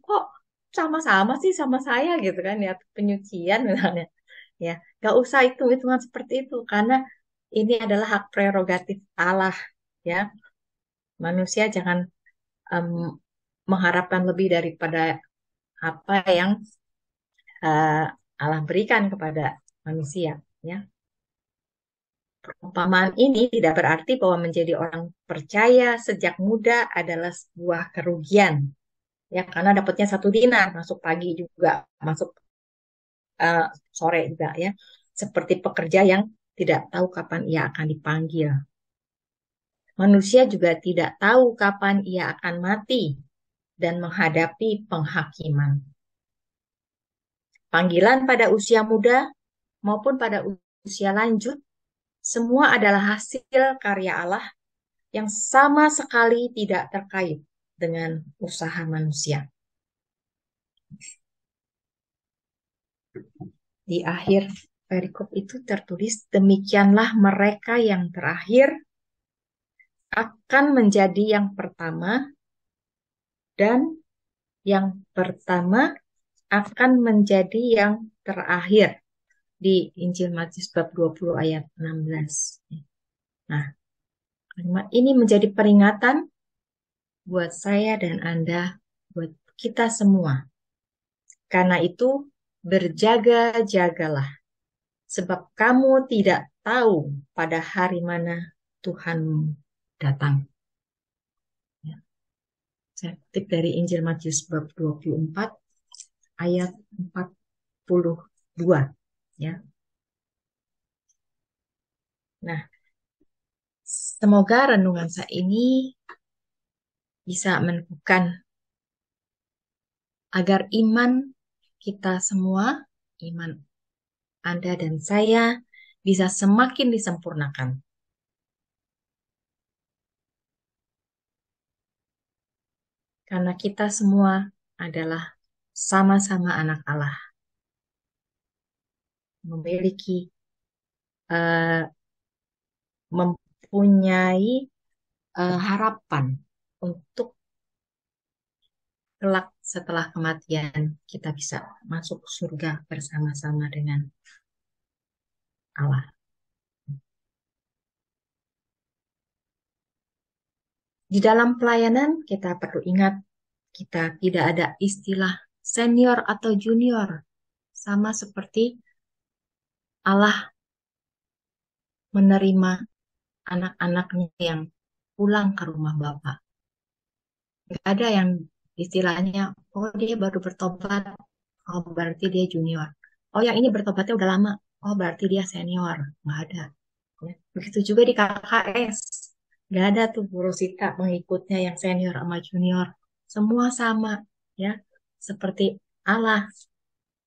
kok sama-sama sih sama saya gitu kan, ya, penyucian misalnya, ya, gak usah hitungan seperti itu karena ini adalah hak prerogatif Allah, ya. Manusia jangan mengharapkan lebih daripada apa yang Allah berikan kepada manusia, ya. Perumpamaan ini tidak berarti bahwa menjadi orang percaya sejak muda adalah sebuah kerugian, ya, karena dapatnya 1 dinar, masuk pagi juga, masuk sore juga, ya, seperti pekerja yang tidak tahu kapan ia akan dipanggil. Manusia juga tidak tahu kapan ia akan mati dan menghadapi penghakiman. Panggilan pada usia muda maupun pada usia lanjut, semua adalah hasil karya Allah yang sama sekali tidak terkait dengan usaha manusia. Di akhir perikop itu tertulis, demikianlah mereka yang terakhir akan menjadi yang pertama, dan yang pertama akan menjadi yang terakhir. Di Injil Matius bab 20 ayat 16. Nah, kalimat ini menjadi peringatan buat saya dan Anda, buat kita semua. Karena itu, berjaga-jagalah, sebab kamu tidak tahu pada hari mana Tuhanmu datang. Ya. Saya kutip dari Injil Matius bab 24 ayat 42. Ya. Nah, semoga renungan saya ini bisa meneguhkan agar iman kita semua, iman Anda dan saya, bisa semakin disempurnakan. Karena kita semua adalah sama-sama anak Allah, mempunyai harapan untuk kelak setelah kematian kita bisa masuk surga bersama-sama dengan Allah. Di dalam pelayanan kita perlu ingat, kita tidak ada istilah senior atau junior. Sama seperti Allah menerima anak-anaknya yang pulang ke rumah Bapa. Nggak ada yang istilahnya, oh dia baru bertobat, oh berarti dia junior. Oh yang ini bertobatnya udah lama, oh berarti dia senior. Nggak ada. Ya. Begitu juga di KKS. Nggak ada tuh Bu Rosita pengikutnya yang senior sama junior. Semua sama, ya, seperti Allah.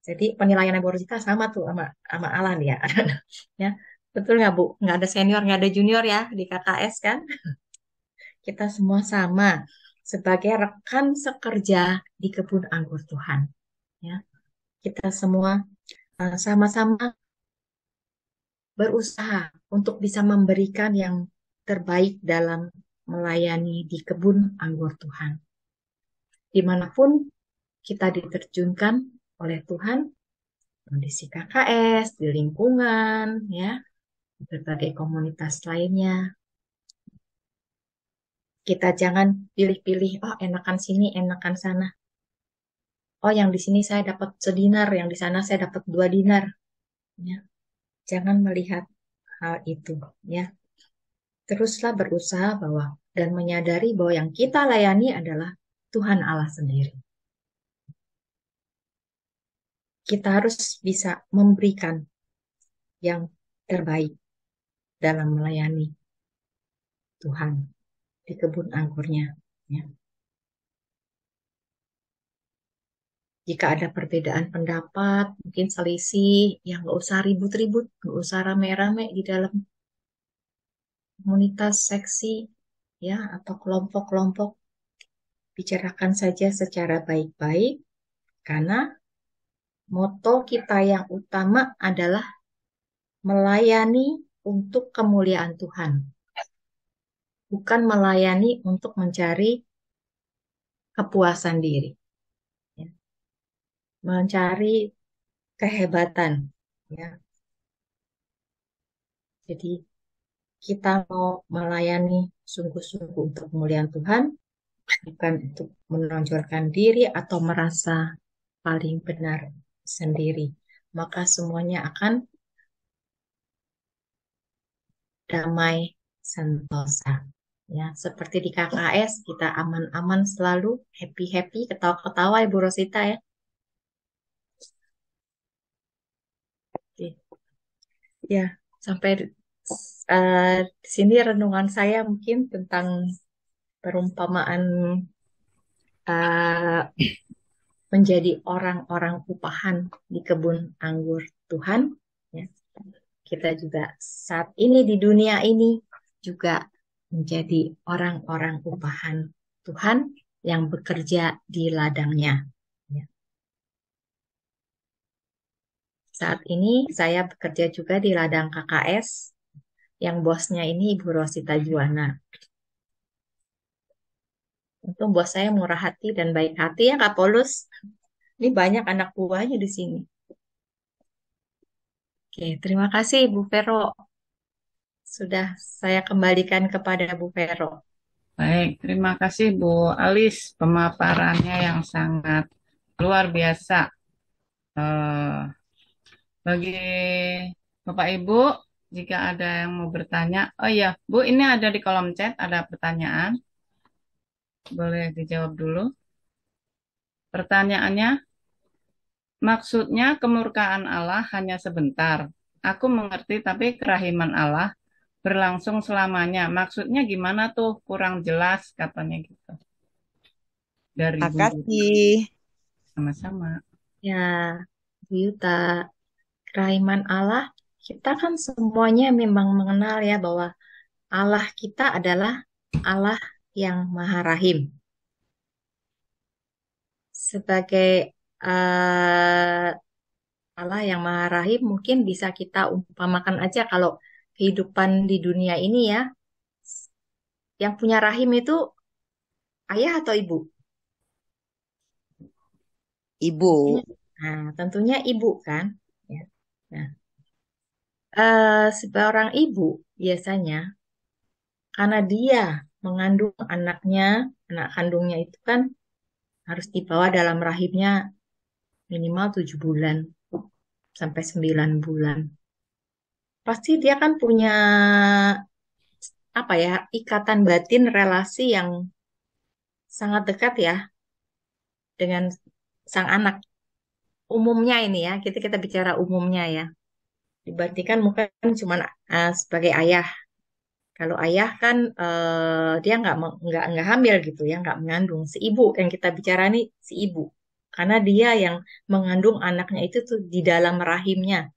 Jadi penilaian Bu Rosita sama tuh sama Allah nih, ya. Ya, betul nggak Bu? Nggak ada senior, nggak ada junior ya di KKS kan? Kita semua sama sebagai rekan sekerja di kebun anggur Tuhan. Ya, kita semua sama-sama berusaha untuk bisa memberikan yang terbaik dalam melayani di kebun anggur Tuhan. Dimanapun kita diterjunkan oleh Tuhan, kondisi KKS, di lingkungan, ya, berbagai komunitas lainnya. Kita jangan pilih-pilih, oh enakan sini, enakan sana. Oh yang di sini saya dapat 1 dinar, yang di sana saya dapat 2 dinar. Ya. Jangan melihat hal itu, ya. Teruslah berusaha bahwa dan menyadari bahwa yang kita layani adalah Tuhan Allah sendiri. Kita harus bisa memberikan yang terbaik dalam melayani Tuhan di kebun anggurnya. Ya. Jika ada perbedaan pendapat, mungkin selisih, ya nggak usah ribut-ribut, nggak usah rame-rame di dalam komunitas seksi, ya, atau kelompok-kelompok. Bicarakan saja secara baik-baik, karena moto kita yang utama adalah melayani untuk kemuliaan Tuhan, bukan melayani untuk mencari kepuasan diri, ya. Mencari kehebatan, ya. Jadi kita mau melayani sungguh-sungguh untuk kemuliaan Tuhan, bukan untuk menonjolkan diri atau merasa paling benar sendiri. Maka semuanya akan damai sentosa. Ya, seperti di KKS kita aman-aman selalu, happy-happy, ketawa-ketawa Ibu Rosita ya. Oke. Ya, sampai di sini renungan saya mungkin tentang perumpamaan uh, menjadi orang-orang upahan di kebun anggur Tuhan. Ya. Kita juga saat ini di dunia ini juga menjadi orang-orang upahan Tuhan yang bekerja di ladangnya. Ya. Saat ini saya bekerja juga di ladang KKS, yang bosnya ini Ibu Rosita Juwana. Untung bos saya murah hati dan baik hati ya Kak Polus. Ini banyak anak buahnya di sini. Oke, terima kasih Bu Vero. Sudah saya kembalikan kepada Bu Vero. Baik, terima kasih Bu Alis, pemaparannya yang sangat luar biasa. Eh, bagi Bapak Ibu, jika ada yang mau bertanya, oh iya, Bu, ini ada di kolom chat, ada pertanyaan. Boleh dijawab dulu. Pertanyaannya, maksudnya kemurkaan Allah hanya sebentar. Aku mengerti, tapi kerahiman Allah berlangsung selamanya. Maksudnya gimana tuh? Kurang jelas katanya gitu. Dari Terima Bu kasih. sama-sama. Ya, Bu Yuta, kerahiman Allah, kita kan semuanya memang mengenal ya bahwa Allah kita adalah Allah yang Maha Rahim. Sebagai eh, Allah yang Maha Rahim, mungkin bisa kita umpamakan aja kalau kehidupan di dunia ini ya, yang punya rahim itu ayah atau ibu? Ibu. Nah, tentunya ibu kan. Ya. Nah, seorang ibu biasanya karena dia mengandung anaknya, anak kandungnya itu kan harus dibawa dalam rahimnya minimal 7 bulan sampai 9 bulan. Pasti dia kan punya apa ya, ikatan batin relasi yang sangat dekat ya dengan sang anak. Umumnya ini ya, kita bicara umumnya ya. Dibandingkan mungkin cuma sebagai ayah. Kalau ayah kan dia nggak hamil gitu ya, nggak mengandung. Si ibu yang kita bicara nih si ibu, karena dia yang mengandung anaknya itu tuh di dalam rahimnya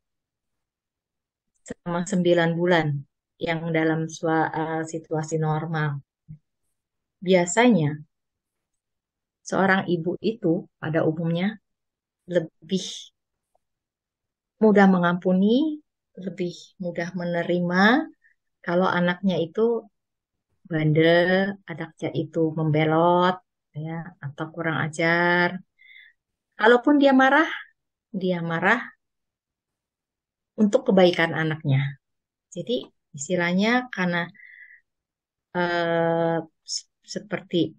selama 9 bulan, yang dalam situasi normal. Biasanya seorang ibu itu pada umumnya lebih mudah mengampuni, lebih mudah menerima kalau anaknya itu bandel, anaknya itu membelot, ya, atau kurang ajar. Kalaupun dia marah untuk kebaikan anaknya. Jadi istilahnya karena eh, seperti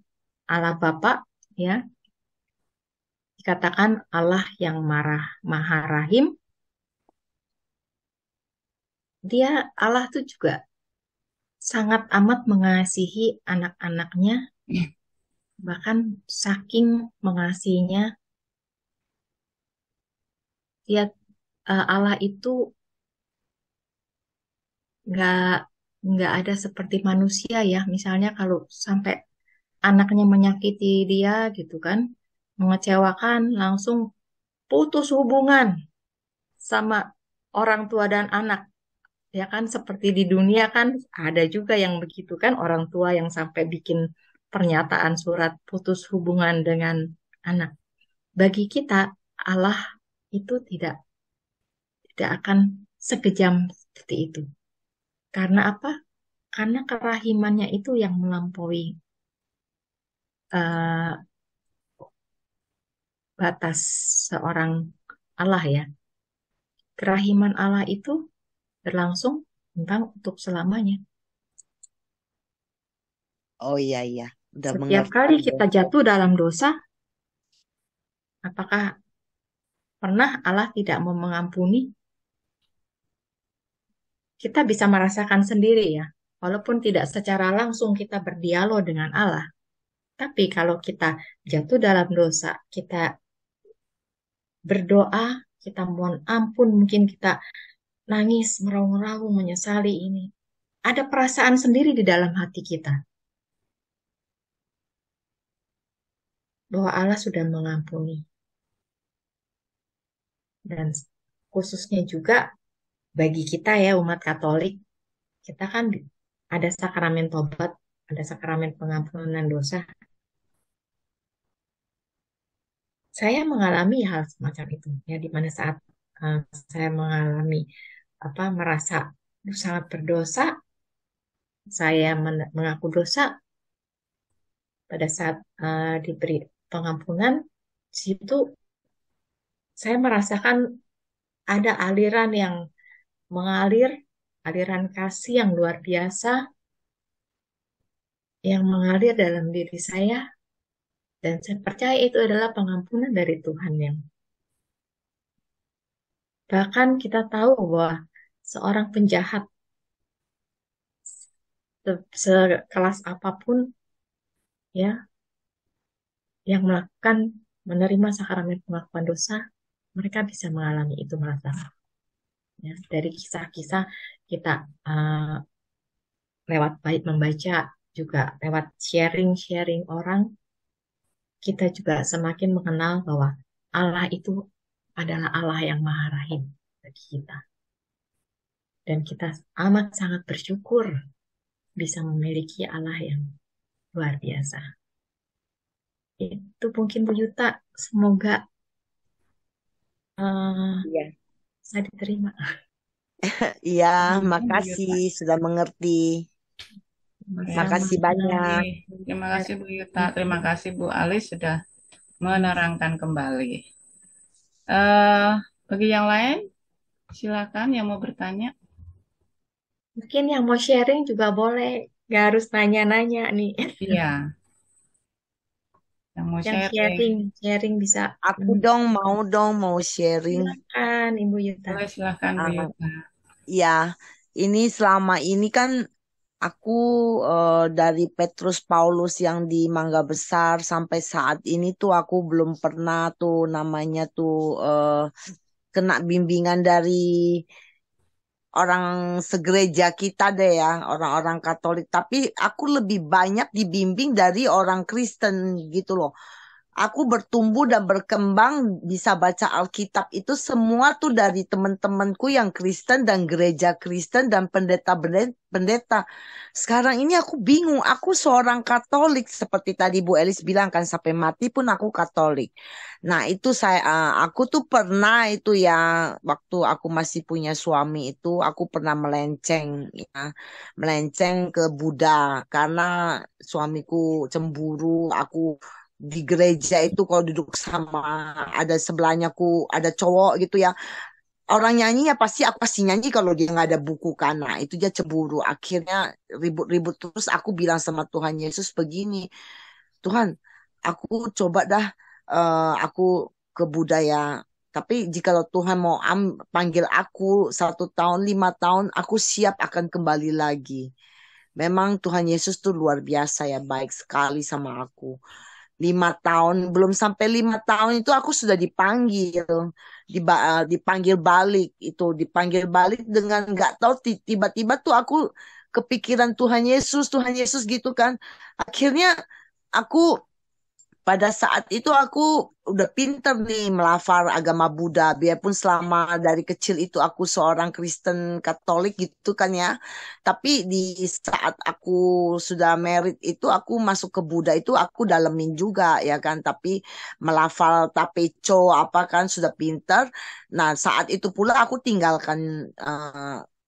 Allah Bapa, ya, dikatakan Allah yang marah, Maha Rahim. Dia Allah tuh juga sangat amat mengasihi anak-anaknya, bahkan saking mengasihinya, dia Allah itu nggak nggak ada seperti manusia ya. Misalnya kalau sampai anaknya menyakiti dia gitu kan, mengecewakan, langsung putus hubungan sama orang tua dan anak. Ya kan seperti di dunia kan ada juga yang begitu kan orang tua yang sampai bikin pernyataan surat putus hubungan dengan anak. Bagi kita Allah itu tidak akan sekejam seperti itu. Karena apa? Karena kerahimannya itu yang melampaui eh, batas seorang Allah ya. Kerahiman Allah itu berlangsung tentang untuk selamanya. Oh iya iya, udah Setiap mengerti. kali kita jatuh dalam dosa, apakah pernah Allah tidak mau mengampuni? Kita bisa merasakan sendiri ya, walaupun tidak secara langsung kita berdialog dengan Allah. Tapi kalau kita jatuh dalam dosa, kita berdoa, kita mohon ampun, mungkin kita nangis, meraung-raung, menyesali ini. Ada perasaan sendiri di dalam hati kita bahwa Allah sudah mengampuni. Dan khususnya juga bagi kita ya umat Katolik, kita kan ada sakramen tobat, ada sakramen pengampunan dosa. Saya mengalami hal semacam itu ya di mana saat eh, saya mengalami merasa sangat berdosa, saya mengaku dosa pada saat diberi pengampunan, di situ saya merasakan ada aliran yang mengalir, aliran kasih yang luar biasa yang mengalir dalam diri saya dan saya percaya itu adalah pengampunan dari Tuhan yang bahkan kita tahu bahwa seorang penjahat sekelas apapun ya yang menerima sakramen pengakuan dosa, mereka bisa mengalami itu merasakan. Ya, dari kisah-kisah kita lewat baik membaca juga lewat sharing-sharing orang, kita juga semakin mengenal bahwa Allah itu adalah Allah yang Maha Rahim bagi kita. Dan kita amat sangat bersyukur bisa memiliki Allah yang luar biasa. Itu mungkin Bu Yuta, semoga eh, Iya. saya diterima. Iya, Bu makasih Yuta. sudah mengerti. Ya, Makasih banyak. terima kasih Bu Yuta, terima kasih Bu Alis sudah menerangkan kembali. eh Bagi yang lain, silakan yang mau bertanya. Mungkin yang mau sharing juga boleh, gak harus nanya-nanya nih. Iya, yang mau Yang sharing. sharing bisa. Aku dong, mau sharing. Silakan Ibu Yuta. Boleh silakan Bu Ah, Yuta. ya, ini selama ini kan aku dari Petrus Paulus yang di Mangga Besar sampai saat ini tuh aku belum pernah tuh namanya tuh kena bimbingan dari orang segereja kita deh ya, orang-orang Katolik. Tapi aku lebih banyak dibimbing dari orang Kristen gitu loh. Aku bertumbuh dan berkembang bisa baca Alkitab itu semua tuh dari teman-temanku yang Kristen dan gereja Kristen dan pendeta-pendeta. Sekarang ini aku bingung, aku seorang Katolik seperti tadi Bu Elis bilang kan sampai mati pun aku Katolik. Nah, itu aku tuh pernah itu ya waktu aku masih punya suami itu aku pernah melenceng ya, melenceng ke Buddha karena suamiku cemburu, aku di gereja itu kalau duduk sama ada sebelahnya ku ada cowok gitu ya orang nyanyi ya pasti aku pasti nyanyi kalau dia nggak ada buku karena itu dia cemburu akhirnya ribut-ribut terus aku bilang sama Tuhan Yesus begini Tuhan aku coba dah aku ke budaya tapi jika Tuhan mau panggil aku 1 tahun 5 tahun aku siap akan kembali lagi Memang Tuhan Yesus tuh luar biasa ya, baik sekali sama aku. 5 tahun, belum sampai 5 tahun itu aku sudah dipanggil, dipanggil balik dipanggil balik dengan nggak tahu tiba-tiba tuh aku kepikiran Tuhan Yesus gitu kan. Akhirnya aku pada saat itu aku udah pinter nih melafal agama Buddha, biarpun selama dari kecil itu aku seorang Kristen Katolik gitu kan ya. Tapi di saat aku sudah merit itu aku masuk ke Buddha itu aku dalemin juga ya kan. Tapi melafal tapeco apa kan sudah pinter. Nah saat itu pula aku tinggalkan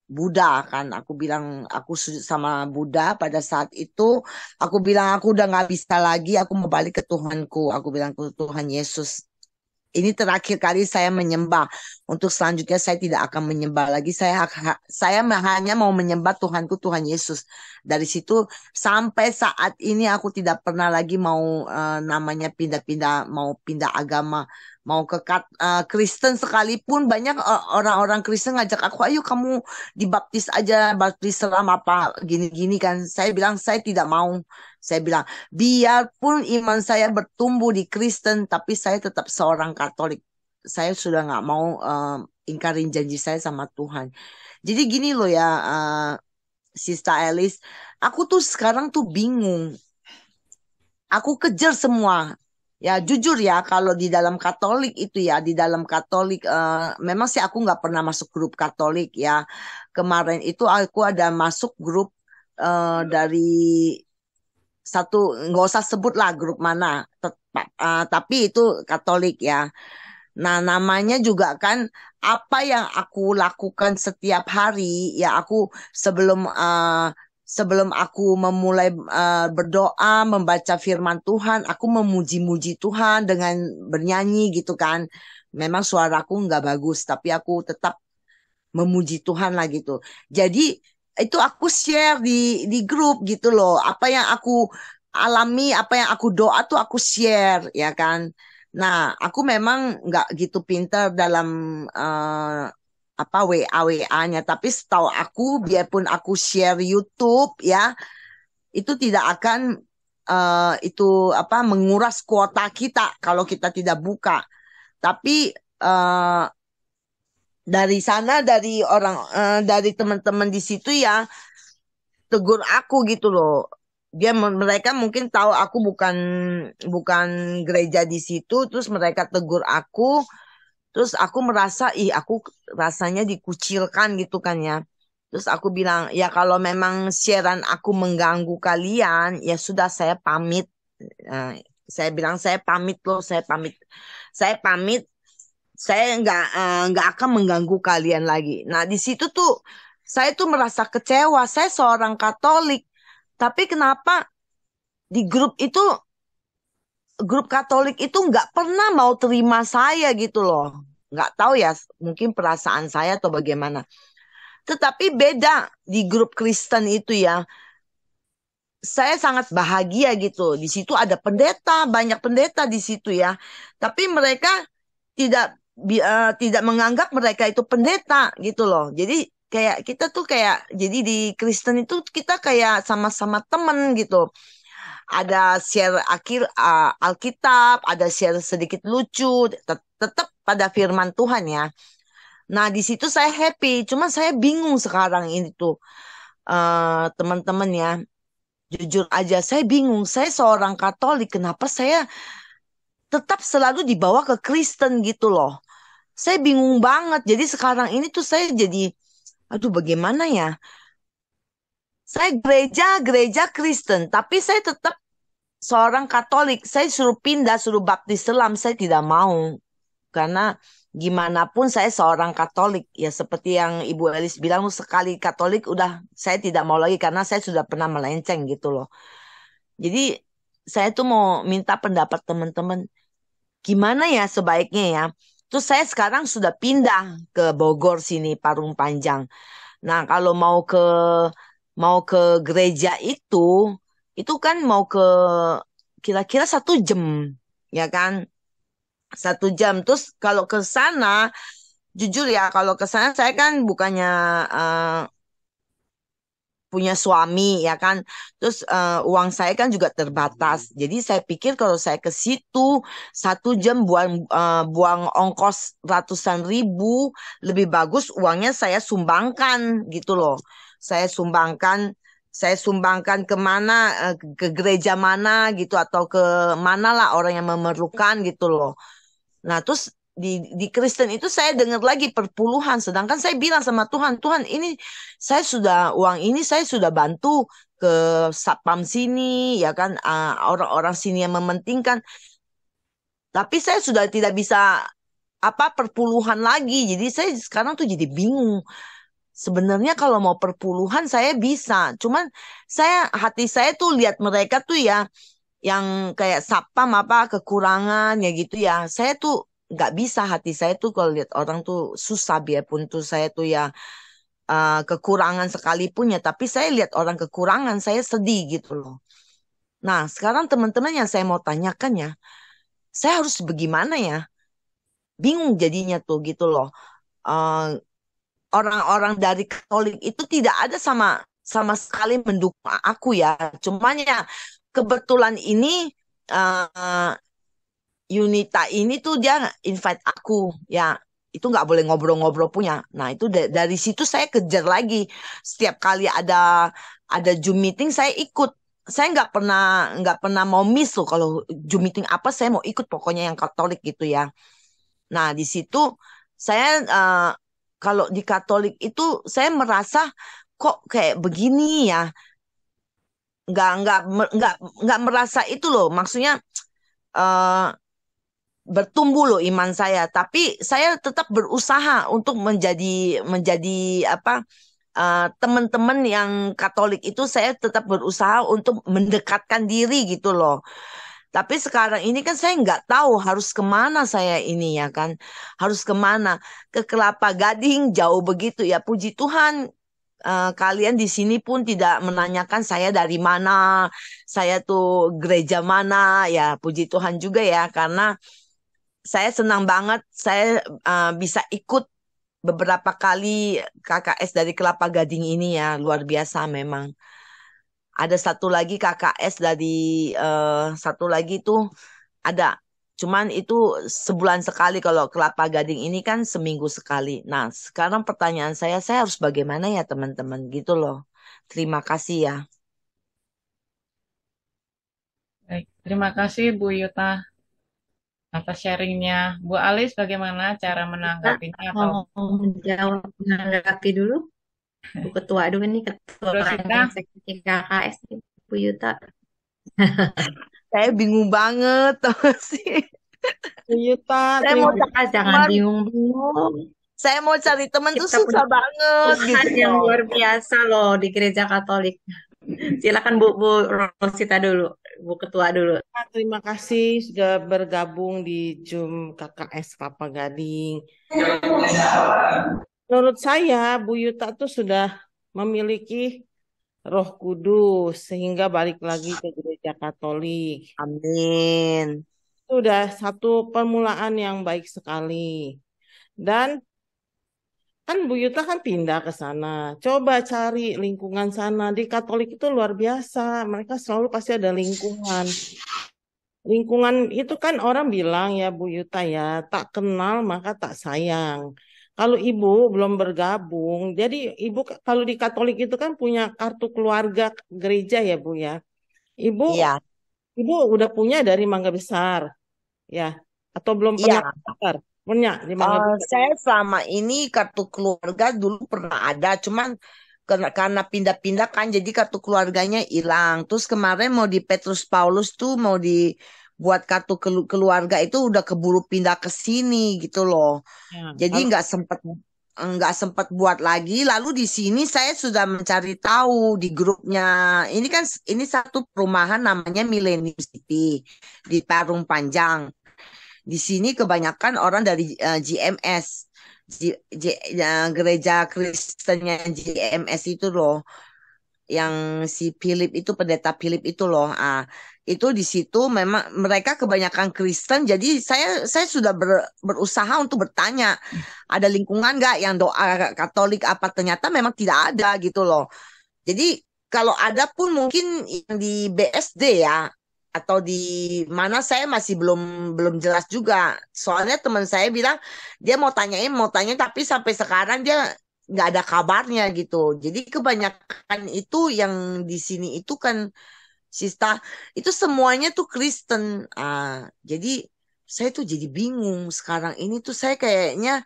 Buddha kan. Aku bilang aku sujud sama Buddha pada saat itu. Aku bilang aku udah nggak bisa lagi, aku mau balik ke Tuhanku. Aku bilang ke Tuhan Yesus. Ini terakhir kali saya menyembah. Untuk selanjutnya saya tidak akan menyembah lagi. Saya hanya mau menyembah Tuhanku, Tuhan Yesus. Dari situ sampai saat ini aku tidak pernah lagi mau namanya pindah-pindah, mau pindah agama, mau ke Kristen sekalipun banyak orang-orang Kristen ngajak aku, ayo kamu dibaptis aja, baptis Islam apa gini-gini kan. Saya bilang saya tidak mau. Saya bilang biarpun iman saya bertumbuh di Kristen, tapi saya tetap seorang Katolik. Saya sudah nggak mau ingkarin janji saya sama Tuhan. Jadi gini loh ya, Sista Alice, aku tuh sekarang tuh bingung. Aku kejar semua. Ya jujur ya, kalau di dalam Katolik itu ya, di dalam Katolik, memang sih aku nggak pernah masuk grup Katolik ya. Kemarin itu aku ada masuk grup dari satu, nggak usah sebut lah grup mana, tapi itu Katolik ya. Nah, namanya juga kan apa yang aku lakukan setiap hari ya, aku sebelum sebelum aku memulai berdoa, membaca firman Tuhan, aku memuji-muji Tuhan dengan bernyanyi gitu kan. Memang suaraku nggak bagus, tapi aku tetap memuji Tuhan lah gitu. Jadi itu aku share di grup gitu loh. Apa yang aku alami, apa yang aku doa tuh aku share ya kan. Nah, aku memang nggak gitu pintar dalam apa WA-WA-nya, tapi setahu aku biarpun aku share YouTube ya, itu tidak akan itu apa menguras kuota kita kalau kita tidak buka. Tapi eh, dari sana dari orang dari teman-teman di situ ya tegur aku gitu loh. Mereka mungkin tahu aku bukan bukan gereja di situ, terus mereka tegur aku, terus aku merasa ih aku rasanya dikucilkan gitu kan ya. Terus aku bilang ya kalau memang siaran aku mengganggu kalian ya sudah saya pamit. Eh, saya bilang saya pamit loh, saya pamit. Saya pamit, saya nggak akan mengganggu kalian lagi. Nah, di situ tuh saya tuh merasa kecewa. Saya seorang Katolik, tapi kenapa di grup Katolik itu nggak pernah mau terima saya gitu loh. Nggak tahu ya, mungkin perasaan saya atau bagaimana. Tetapi beda di grup Kristen itu ya. Saya sangat bahagia gitu. Di situ ada pendeta, banyak pendeta di situ ya. Tapi mereka tidak tidak menganggap mereka itu pendeta gitu loh. Jadi kayak kita tuh kayak jadi di Kristen itu kita kayak sama-sama temen gitu. Ada share Alkitab, ada share sedikit lucu, tetap pada firman Tuhan ya. Nah, di situ saya happy. Cuma saya bingung sekarang ini tuh teman-teman ya. Jujur aja, saya bingung. Saya seorang Katolik, kenapa saya tetap selalu dibawa ke Kristen gitu loh. Saya bingung banget. Jadi sekarang ini tuh saya jadi, aduh bagaimana ya? Saya gereja Kristen, tapi saya tetap seorang Katolik. Saya suruh pindah, suruh baptis Islam, saya tidak mau. Karena gimana pun saya seorang Katolik. Ya seperti yang Ibu Elis bilang, sekali Katolik udah saya tidak mau lagi karena saya sudah pernah melenceng gitu loh. Jadi saya tuh mau minta pendapat teman-teman. Gimana ya sebaiknya ya? Terus saya sekarang sudah pindah ke Bogor sini, Parung Panjang. Nah, kalau mau ke gereja itu kan mau ke kira-kira 1 jam, ya kan? 1 jam. Terus kalau ke sana, jujur ya, kalau ke sana saya kan bukannya eh, punya suami ya kan. Terus uang saya kan juga terbatas. Jadi saya pikir kalau saya ke situ 1 jam buang ongkos ratusan ribu, lebih bagus uangnya saya sumbangkan gitu loh. Saya sumbangkan saya sumbangkan kemana, ke gereja mana gitu atau ke mana lah orang yang memerlukan gitu loh. Nah, terus di Kristen itu saya dengar lagi perpuluhan. Sedangkan saya bilang sama Tuhan, Tuhan ini uang ini saya sudah bantu ke satpam sini, ya kan, orang-orang sini yang mementingkan. Tapi saya sudah tidak bisa perpuluhan lagi. Jadi saya sekarang tuh jadi bingung. Sebenarnya kalau mau perpuluhan saya bisa. Cuman hati saya tuh lihat mereka tuh ya yang kayak sapam kekurangan ya gitu ya. Saya tuh nggak bisa, hati saya tuh kalau lihat orang tuh susah, biarpun tuh saya tuh ya kekurangan sekalipun ya, tapi saya lihat orang kekurangan saya sedih gitu loh. Nah, sekarang teman-teman yang saya mau tanyakan ya, saya harus bagaimana ya? Bingung jadinya tuh gitu loh. Eh, Orang-orang dari Katolik itu tidak ada sama sama sekali mendukung aku ya. Cuman ya kebetulan ini eh, Yunita ini tuh dia invite aku ya, itu nggak boleh ngobrol-ngobrol punya. Nah itu dari situ saya kejar lagi. Setiap kali ada Zoom meeting saya ikut. Saya nggak pernah mau miss loh, kalau Zoom meeting apa saya mau ikut, pokoknya yang Katolik gitu ya. Nah di situ saya kalau di Katolik itu saya merasa kok kayak begini ya, nggak merasa itu loh, maksudnya eh, bertumbuh loh iman saya, tapi saya tetap berusaha untuk menjadi menjadi apa teman-teman yang Katolik itu, saya tetap berusaha untuk mendekatkan diri gitu loh. Tapi sekarang ini kan saya nggak tahu harus kemana saya ini ya kan, harus kemana, ke Kelapa Gading jauh begitu ya. Puji Tuhan kalian di sini pun tidak menanyakan saya dari mana, saya tuh gereja mana ya. Puji Tuhan juga ya, karena saya senang banget saya bisa ikut beberapa kali KKS dari Kelapa Gading ini ya, luar biasa memang. Ada satu lagi KKS dari satu lagi tuh ada, cuman itu sebulan sekali. Kalau Kelapa Gading ini kan seminggu sekali. Nah, sekarang pertanyaan saya harus bagaimana ya teman-teman gitu loh. Terima kasih ya. Baik, terima kasih Bu Yuta atas sharingnya. Bu Alis, bagaimana cara Kita menanggapinya atau mau menjawab, menanggapi dulu. Bu Ketua dulu nih, Ketua Bu Rosita? Eksekutif KKS, Bu Yuta. Saya bingung banget tau sih. Yuta, Saya mau terima cari Jangan teman, bingung-bingung. saya mau cari teman tuh Kita punya susah banget Tuhan gitu yang loh. luar biasa loh di Gereja Katolik. Silakan Bu Rosita dulu, Bu Ketua dulu. terima kasih sudah bergabung di Zoom KKS Kelapa Gading. Menurut saya, Bu Yuta tuh sudah memiliki Roh Kudus sehingga balik lagi ke gereja Katolik. Amin. Itu udah satu permulaan yang baik sekali. Dan kan Bu Yuta kan pindah ke sana. Coba cari lingkungan sana. Di Katolik itu luar biasa. Mereka selalu pasti ada lingkungan. Lingkungan itu kan orang bilang ya Bu Yuta ya, tak kenal maka tak sayang. Kalau ibu belum bergabung, jadi ibu kalau di Katolik itu kan punya kartu keluarga gereja ya Bu ya. Ibu Iya, ibu udah punya dari Mangga Besar ya, atau belum pernah iya. daftar? Punya di Mangga Besar. Saya selama ini kartu keluarga dulu pernah ada, cuman karena pindah-pindah kan, jadi kartu keluarganya hilang. Terus kemarin mau di Petrus Paulus tuh mau dibuat kartu keluarga itu udah keburu pindah ke sini gitu loh. Ya, Jadi kalau nggak sempat buat lagi. Lalu di sini saya sudah mencari tahu di grupnya. Ini satu perumahan namanya Millennium City di Parung Panjang. Di sini kebanyakan orang dari GMS, gereja Kristennya GMS itu loh, yang si Philip itu, pendeta Philip itu loh. Itu di situ memang mereka kebanyakan Kristen. Jadi saya sudah berusaha untuk bertanya, ada lingkungan nggak yang doa Katolik apa, ternyata memang tidak ada gitu loh. Jadi kalau ada pun mungkin yang di BSD ya, atau di mana saya masih belum belum jelas juga. Soalnya teman saya bilang dia mau tanya tapi sampai sekarang dia nggak ada kabarnya gitu. Jadi kebanyakan itu yang di sini itu kan Sista itu semuanya tuh Kristen. Jadi saya tuh jadi bingung sekarang ini tuh saya kayaknya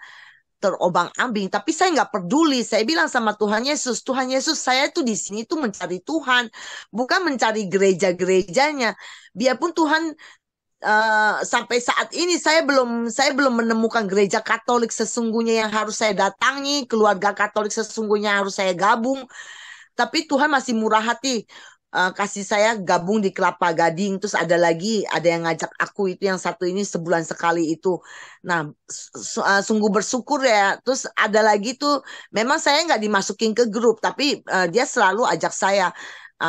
terobang-ambing, tapi saya nggak peduli. Saya bilang sama Tuhan Yesus, saya tuh di sini tuh mencari Tuhan, bukan mencari gereja-gerejanya. Biarpun Tuhan sampai saat ini saya belum menemukan gereja Katolik sesungguhnya yang harus saya datangi, keluarga Katolik sesungguhnya harus saya gabung. Tapi Tuhan masih murah hati kasih saya gabung di Kelapa Gading. Terus ada yang ngajak aku itu yang satu ini sebulan sekali itu. Nah, sungguh bersyukur ya. Terus ada lagi tuh, memang saya nggak dimasukin ke grup, tapi dia selalu ajak saya.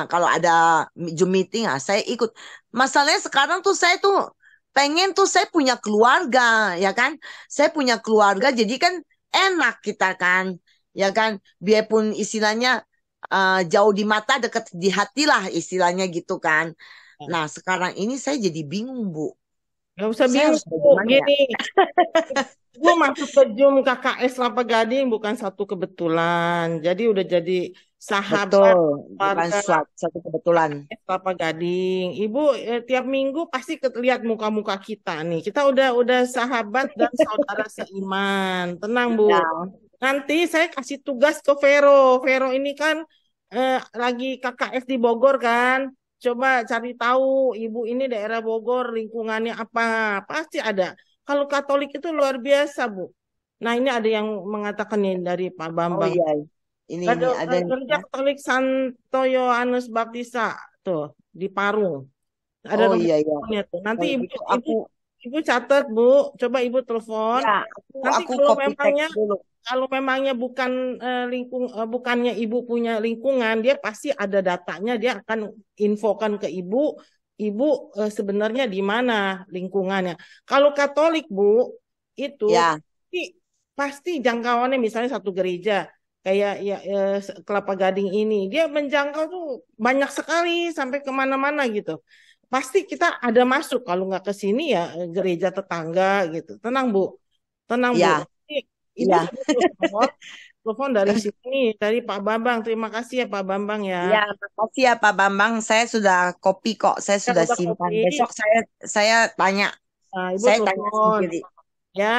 Kalau ada Zoom meeting, saya ikut. Masalahnya sekarang tuh saya tuh pengen tuh saya punya keluarga, ya kan? Saya punya keluarga, jadi kan enak kita kan, ya kan? Biarpun istilahnya jauh di mata dekat di hati lah istilahnya gitu kan. Nah sekarang ini saya jadi bingung Bu. Gak usah Saya bingung, harus Bu. bagaimana ya? Gini, gue masuk ke Zoom KKS Kelapa Gading bukan satu kebetulan. Jadi udah jadi sahabat Betul, bukan warga satu kebetulan. Kelapa Gading. Ibu tiap minggu pasti lihat muka-muka kita nih. Kita udah sahabat dan saudara seiman. Tenang, Bu. Ya, Nanti saya kasih tugas ke Vero. Vero ini kan lagi KKS di Bogor kan. Coba cari tahu ibu ini daerah Bogor lingkungannya apa. Pasti ada. Kalau Katolik itu luar biasa, Bu. Nah, ini ada yang mengatakan nih dari Pak oh Bambang. iya, ini ada Gereja Katolik Santo Yohanes Baptista tuh di Parung. Ada oh nomor iya iya. teleponnya tuh. Nanti Kalau ibu gitu ibu ibu catat, Bu. Coba ibu telepon. ya Nanti aku kalau copy memangnya text dulu. bukan bukannya ibu punya lingkungan, dia pasti ada datanya, dia akan infokan ke ibu, ibu sebenarnya di mana lingkungannya. Kalau Katolik, Bu, itu Ya, pasti, pasti jangkauannya misalnya satu gereja kayak ya Kelapa Gading ini, dia menjangkau tuh banyak sekali sampai kemana-mana gitu. Pasti kita ada masuk, kalau nggak ke sini ya gereja tetangga gitu. Tenang, Bu. Tenang, Bu. ya, Ibu ya, sudah telepon dari sini, dari Pak Bambang. Terima kasih ya Pak Bambang ya. ya. Makasih ya Pak Bambang. Saya sudah copy kok. Saya Ya sudah udah simpan. kopi. Besok saya tanya. Nah, Ibu Saya tanya telepon sendiri. ya.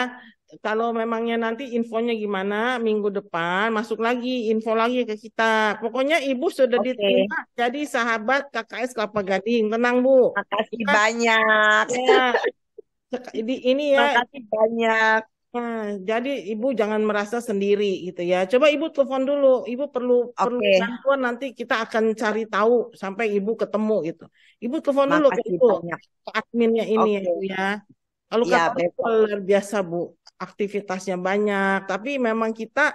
Kalau memangnya nanti infonya gimana minggu depan masuk lagi info lagi ke kita. Pokoknya Ibu sudah Oke. diterima jadi sahabat KKS Kelapa Gading. Tenang Bu. Makasih Kita banyak. ya ini ya. Makasih banyak. Nah, jadi Ibu jangan merasa sendiri gitu ya. Coba Ibu telepon dulu. Ibu perlu Oke. bantuan, nanti kita akan cari tahu sampai Ibu ketemu gitu. Ibu telepon dulu ke Makasih itu, banyak. ke adminnya ini ya Oke. Ibu ya. Kalau Iya, Katolik itu besok. luar biasa Bu, aktivitasnya banyak. Tapi memang kita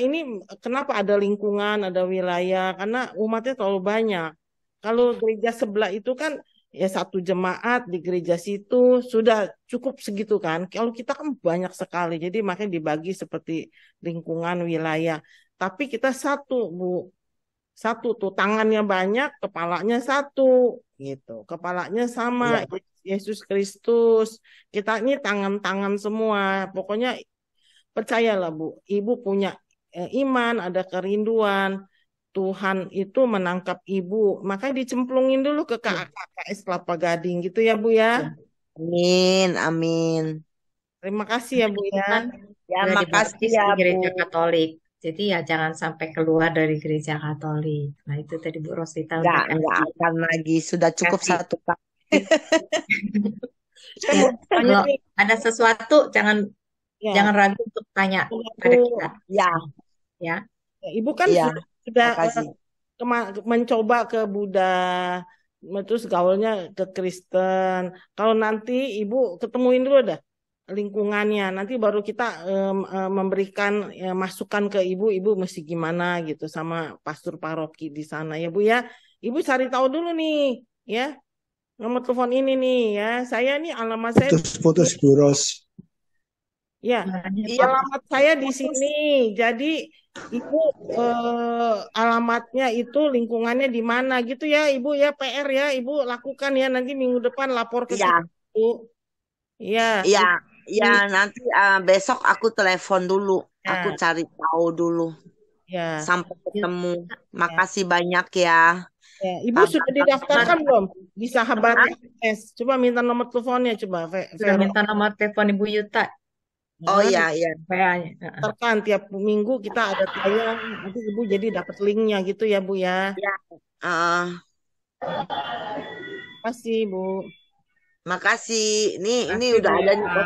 ini kenapa ada lingkungan, ada wilayah, karena umatnya terlalu banyak. Kalau gereja sebelah itu kan ya satu jemaat di gereja situ sudah cukup segitu kan. Kalau kita kan banyak sekali, jadi makanya dibagi seperti lingkungan wilayah. Tapi kita satu, Bu. Satu tuh tangannya banyak, kepalanya satu gitu. Kepalanya sama Iya. Yesus Kristus. Kita ini tangan-tangan semua. Pokoknya percayalah Bu, Ibu punya iman, ada kerinduan. Tuhan itu menangkap ibu, makanya dicemplungin dulu ke Iya. KKS Kelapa Gading gitu ya Bu ya. Iya. Amin, amin. Terima kasih ya Bu ya. Kan Ya, sudah makasih dibaptis ya, di Bu. gereja Katolik. Jadi ya jangan sampai keluar dari gereja Katolik. Nah itu tadi Bu Rosita udah Enggak kasih. akan lagi. Sudah cukup kasih. satu kali. Saya Ya, mau tanya kalau nih, ada sesuatu jangan ya, ragu untuk tanya pada Bu, kita. Ya, Ya, Ibu kan iya. sudah Makasih. mencoba ke Buddha, terus gaulnya ke Kristen. Kalau nanti Ibu ketemuin dulu dah lingkungannya, nanti baru kita memberikan masukan ke Ibu mesti gimana gitu sama pastor paroki di sana ya Bu ya. Ibu cari tahu dulu nih ya, nomor telepon ini nih ya. Saya nih alamat saya Putus-putus Bu Ros. ya, makanya Iya, alamat saya di putus. sini. Jadi Ibu alamatnya itu lingkungannya di mana gitu ya Ibu ya, PR ya Ibu lakukan ya, nanti minggu depan lapor ke kita Iya, Bu. Iya, iya, di iya. Nanti besok aku telepon dulu. Aku ya, cari tahu dulu ya, sampai ketemu. ya. Makasih banyak ya. Ya, Ibu sudah Kabar-kabar. didaftarkan belum di sahabat Apa? S? Coba minta nomor teleponnya coba Sudah Vero. minta nomor telepon Ibu Yuta, Oh Nah, iya, iya. WA-nya. daftarkan tiap minggu kita ada tayang, nanti Ibu jadi dapat linknya gitu ya Bu ya. Iya. eh, Terima kasih Bu. Makasih. Ini Kasih udah Bu ada nih Yuta.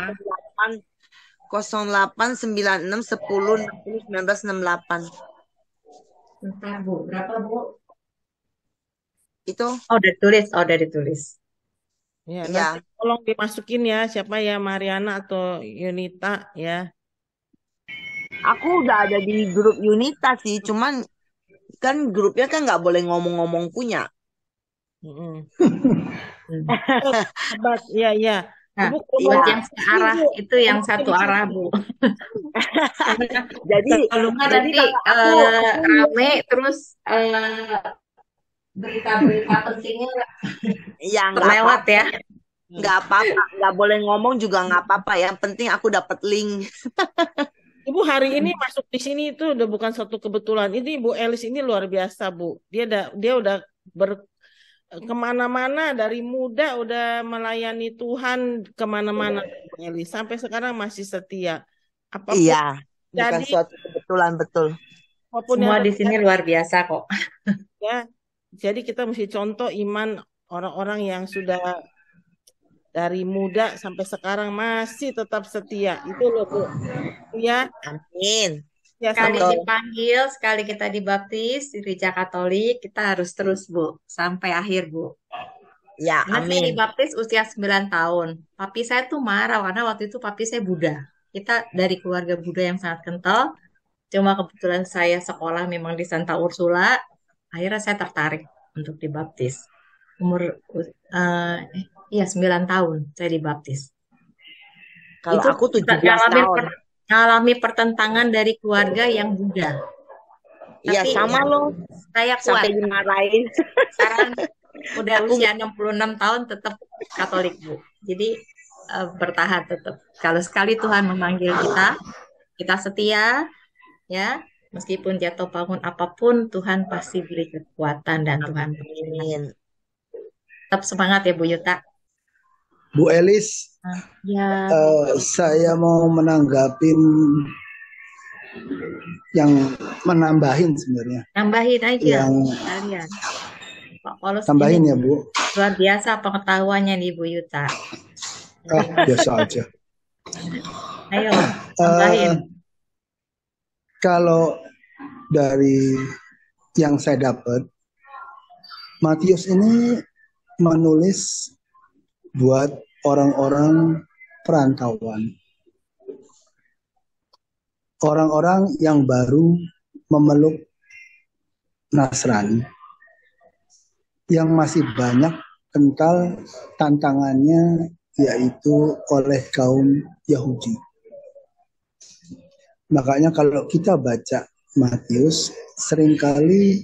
08 96 10 60 19 68. Bentar Bu, berapa Bu? Itu Oh, udah ditulis. Oh, udah ditulis. Ya, nanti iya. tolong dimasukin ya siapa ya Mariana atau Yunita ya. Aku udah ada di grup Unita sih, cuman kan grupnya kan nggak boleh ngomong-ngomong punya. Mm-mm. Hmm. Oh, sahabat, iya iya. Nah, Ibu kalau mau Iya, buat yang diskusi, searah Bu, itu yang ngomongnya satu di arah, sini. Bu. Karena jadi kalau nggak jadi nanti kalau aku rame terus berita-berita pentingnya ya nggak terlewat apa-apa, ya. nggak apa-apa, nggak boleh ngomong juga nggak apa-apa. Yang penting aku dapat link. Ibu hari ini masuk di sini itu udah bukan suatu kebetulan. Ini Bu Elis ini luar biasa Bu. Dia udah ber kemana-mana dari muda udah melayani Tuhan kemana-mana Bu Elis sampai sekarang masih setia. Iya, Apapun bukan jadi, suatu kebetulan betul. apapun yang Semua di sini terjadi luar biasa kok. ya. Jadi kita mesti contoh iman orang-orang yang sudah dari muda sampai sekarang masih tetap setia. Itu loh Bu. Ya, Amin. ya Sekali sama Betul. dipanggil, sekali kita dibaptis di gereja Katolik, kita harus terus, Bu, sampai akhir, Bu. Ya, Karena saya amin. dibaptis usia 9 tahun. Papi saya tuh marah karena waktu itu papi saya Buddha. Kita dari keluarga Buddha yang sangat kental. Cuma kebetulan saya sekolah memang di Santa Ursula. Akhirnya saya tertarik untuk dibaptis. Umur iya 9 tahun saya dibaptis. Kalau Itu aku 17 ngalamin tahun. ngalami pertentangan dari keluarga yang Buddha. Iya, Tapi sama loh. saya kuat. Sampai dimarahin. Sekarang udah Aku usia 66 tahun tetap Katolik, Bu. Jadi bertahan tetap. Kalau sekali Tuhan memanggil kita, kita setia, ya. Meskipun jatuh bangun apapun, Tuhan pasti beri kekuatan dan Tuhan pasti amin. tetap semangat ya Bu Yuta. Bu Elis, Ya, saya mau menanggapin yang menambahin sebenarnya. nambahin aja Yang kalian. Pak Polos tambahin ini ya Bu. luar biasa pengetahuannya nih Bu Yuta. Biasa aja. Ayo, Eh, tambahin. kalau dari yang saya dapat, Matius ini menulis buat orang-orang perantauan, orang-orang yang baru memeluk Nasrani, yang masih banyak kental tantangannya yaitu oleh kaum Yahudi. Makanya kalau kita baca Matius, seringkali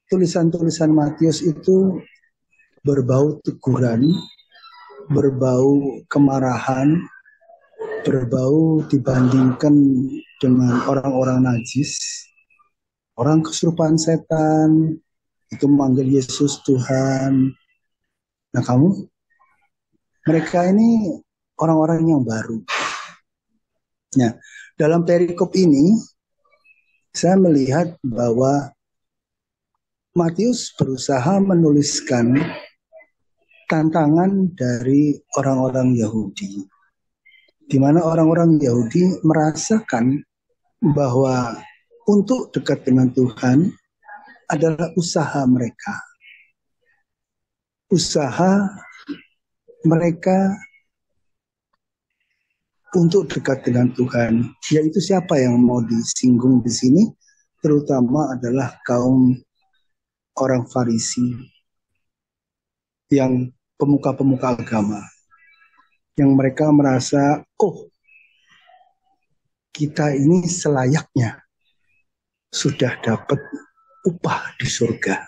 tulisan-tulisan Matius itu berbau teguran, berbau kemarahan, berbau dibandingkan dengan orang-orang najis, orang kesurupan setan, itu memanggil Yesus Tuhan. Nah mereka ini orang-orang yang baru. Nah, dalam perikop ini, saya melihat bahwa Matius berusaha menuliskan tantangan dari orang-orang Yahudi, di mana orang-orang Yahudi merasakan bahwa untuk dekat dengan Tuhan adalah usaha mereka. Usaha mereka untuk dekat dengan Tuhan, yaitu siapa yang mau disinggung di sini, terutama adalah kaum orang Farisi yang pemuka-pemuka agama, yang mereka merasa, oh kita ini selayaknya sudah dapat upah di surga.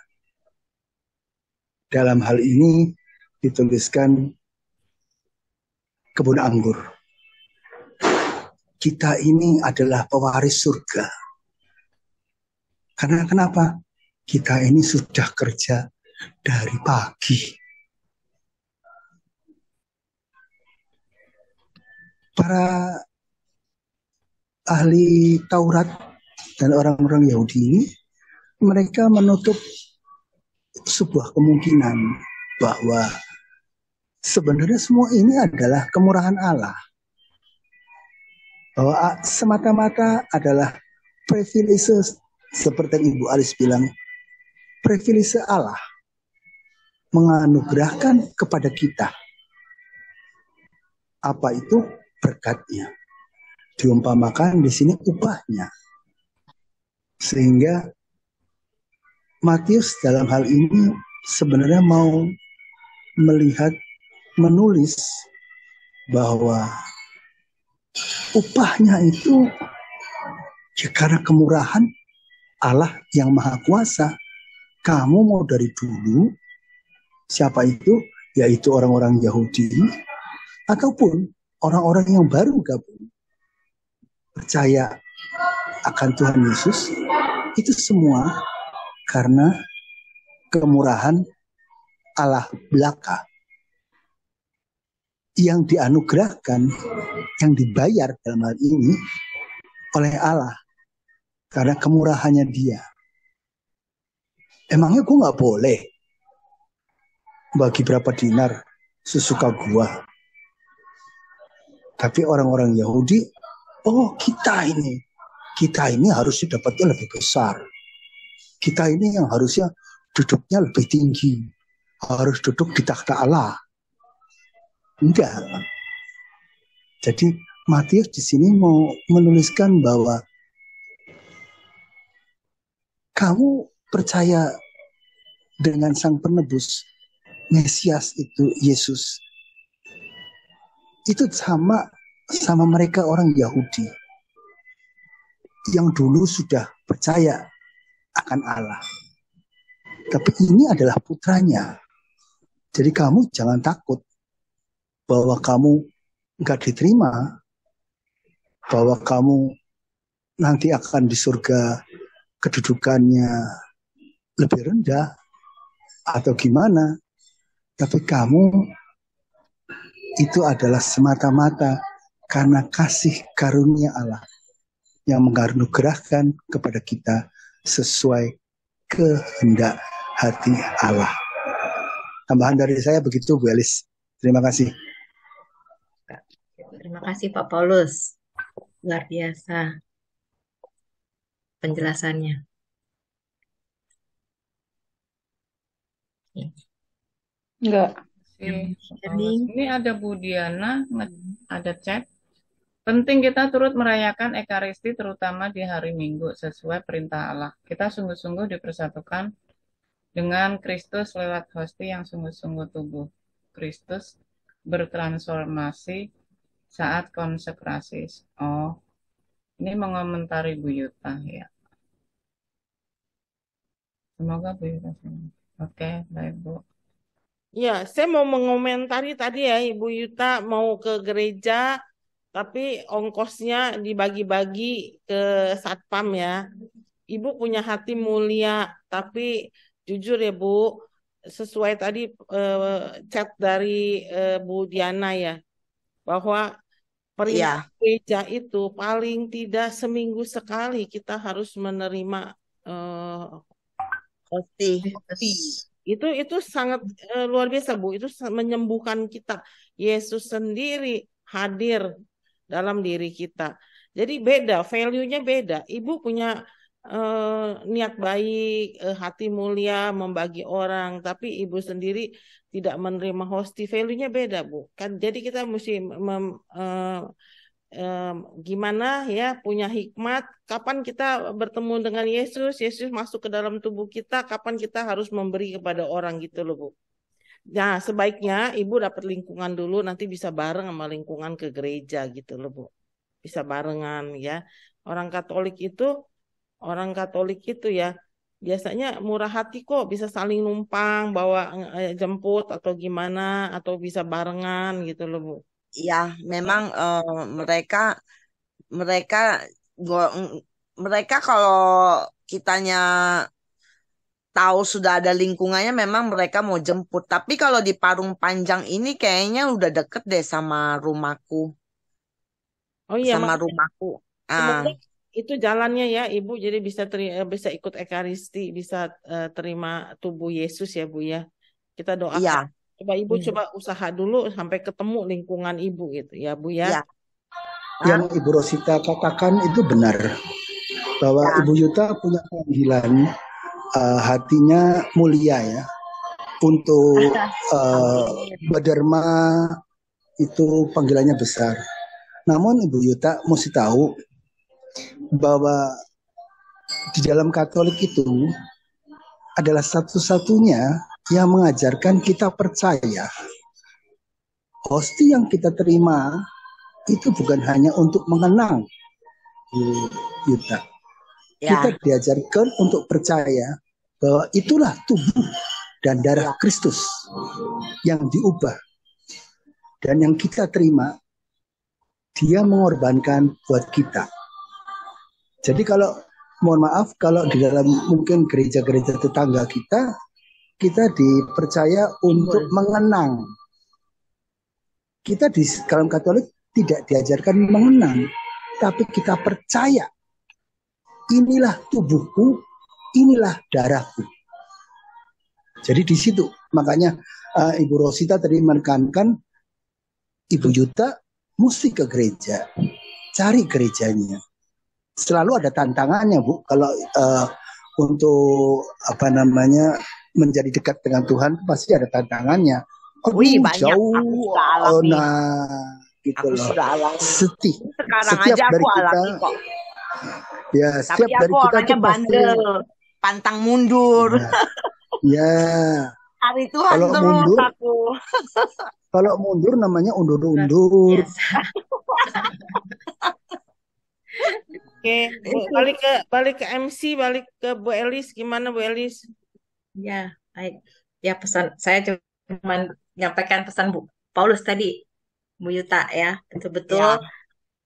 Dalam hal ini dituliskan kebun anggur. Kita ini adalah pewaris surga. Karena kenapa? Kita ini sudah kerja dari pagi. Para ahli Taurat dan orang-orang Yahudi ini, mereka menutup sebuah kemungkinan bahwa sebenarnya semua ini adalah kemurahan Allah. Bahwa semata-mata adalah privilege, seperti yang Ibu Alis bilang, privilege Allah menganugerahkan kepada kita. Apa itu? Berkatnya. Diumpamakan di sini upahnya. Sehingga Matius dalam hal ini sebenarnya mau menulis bahwa upahnya itu ya karena kemurahan Allah yang Maha Kuasa. Kamu mau dari dulu, siapa itu? Yaitu orang-orang Yahudi ataupun orang-orang yang baru gabung percaya akan Tuhan Yesus, itu semua karena kemurahan Allah belaka yang dianugerahkan, yang dibayar dalam hal ini oleh Allah karena kemurahannya Dia. Emangnya gue nggak boleh bagi berapa dinar sesuka gua? Tapi orang-orang Yahudi, oh kita ini harusnya dapatnya lebih besar. Kita ini yang harusnya duduknya lebih tinggi, harus duduk di takhta Allah. Enggak. Jadi Matius di sini mau menuliskan bahwa kamu percaya dengan Sang Penebus, Mesias itu Yesus. Itu sama mereka orang Yahudi yang dulu sudah percaya akan Allah. Tapi ini adalah putranya. Jadi kamu jangan takut bahwa kamu nggak diterima, bahwa kamu nanti akan di surga kedudukannya lebih rendah atau gimana. Tapi kamu itu adalah semata-mata karena kasih karunia Allah yang menganugerahkan kepada kita sesuai kehendak hati Allah. Tambahan dari saya begitu, Bu Elis. Terima kasih. Terima kasih Pak Paulus. Luar biasa penjelasannya. Enggak. Ini Ini ada Bu Diana, ada chat. Penting kita turut merayakan Ekaristi terutama di hari Minggu sesuai perintah Allah. Kita sungguh-sungguh dipersatukan dengan Kristus lewat hosti yang sungguh-sungguh tubuh Kristus bertransformasi saat konsekrasi. Oh, ini mengomentari Bu Yuta ya. Semoga Bu Yuta senang. Oke, baik Bu. Ya, saya mau mengomentari tadi ya, Ibu Yuta mau ke gereja, tapi ongkosnya dibagi-bagi ke satpam ya. Ibu punya hati mulia, tapi jujur ya Bu, sesuai tadi chat dari Bu Diana ya, bahwa perintah Iya, gereja itu paling tidak seminggu sekali kita harus menerima pasti. itu sangat luar biasa Bu, itu menyembuhkan kita. Yesus sendiri hadir dalam diri kita. Jadi beda, value-nya beda. Ibu punya niat baik, hati mulia, membagi orang, tapi ibu sendiri tidak menerima hosti, value-nya beda Bu. Kan jadi kita mesti gimana ya, punya hikmat kapan kita bertemu dengan Yesus, Yesus masuk ke dalam tubuh kita, kapan kita harus memberi kepada orang gitu loh Bu. Nah sebaiknya ibu dapat lingkungan dulu, nanti bisa bareng sama lingkungan ke gereja gitu loh Bu. bisa barengan ya. Orang Katolik itu orang Katolik itu ya biasanya murah hati kok, bisa saling numpang bawa jemput atau gimana atau bisa barengan gitu loh Bu. Ya, memang mereka mereka go- mereka kalau kitanya tahu sudah ada lingkungannya, memang mereka mau jemput. Tapi kalau di Parung Panjang ini kayaknya udah deket deh Oh iya, sama makanya rumahku. Ah, semoga itu jalannya ya Ibu, jadi bisa bisa ikut Ekaristi, bisa terima tubuh Yesus ya Bu ya. Kita doakan. iya, Coba Ibu coba usaha dulu sampai ketemu lingkungan Ibu gitu ya Bu ya. iya. Yang Hah? Ibu Rosita katakan itu benar, bahwa Ya, Ibu Yuta punya panggilan, hatinya mulia ya, untuk amin. berderma, itu panggilannya besar. Namun Ibu Yuta mesti tahu bahwa di dalam Katolik itu adalah satu-satunya yang mengajarkan kita percaya hosti yang kita terima itu bukan hanya untuk mengenang, Bu Yuta. Kita Ya, diajarkan untuk percaya bahwa itulah tubuh dan darah ya, Kristus yang diubah dan yang kita terima, dia mengorbankan buat kita. Jadi kalau mohon maaf kalau di dalam mungkin gereja-gereja tetangga kita dipercaya untuk mengenang. Kita di dalam Katolik tidak diajarkan mengenang, tapi kita percaya inilah tubuhku, inilah darahku. Jadi di situ makanya Ibu Rosita tadi menekankan Ibu Yuta mesti ke gereja, cari gerejanya. Selalu ada tantangannya Bu. Kalau untuk menjadi dekat dengan Tuhan pasti ada tantangannya. wih Aduh banyak. Aku jauh, sudah alami. gitu Aku loh. sudah alami. Sekarang Setiap aja dari aku kita, alami kok. ya Tapi setiap dari aku kita orangnya tuh pasti, bandel, pantang mundur. ya Hari Tuhan kalau terus mundur, aku. kalau mundur namanya undur-undur. Yes. Oke, Bu, balik ke MC, balik ke Bu Elis, gimana Bu Elis? Ya, baik. Ya, pesan saya cuma menyampaikan pesan Bu Paulus tadi, Bu Yuta ya, betul-betul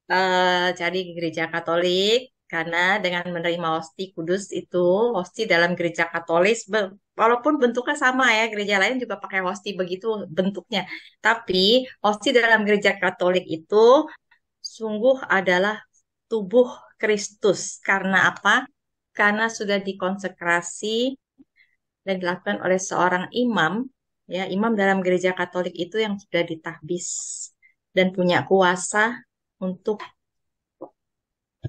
Ya, cari gereja Katolik karena dengan menerima hosti kudus itu, hosti dalam gereja Katolik, walaupun bentuknya sama ya, gereja lain juga pakai hosti begitu bentuknya, tapi hosti dalam gereja Katolik itu sungguh adalah tubuh Kristus. Karena apa? Karena sudah dikonsekrasi dan dilakukan oleh seorang imam, ya, imam dalam gereja Katolik itu yang sudah ditahbis dan punya kuasa untuk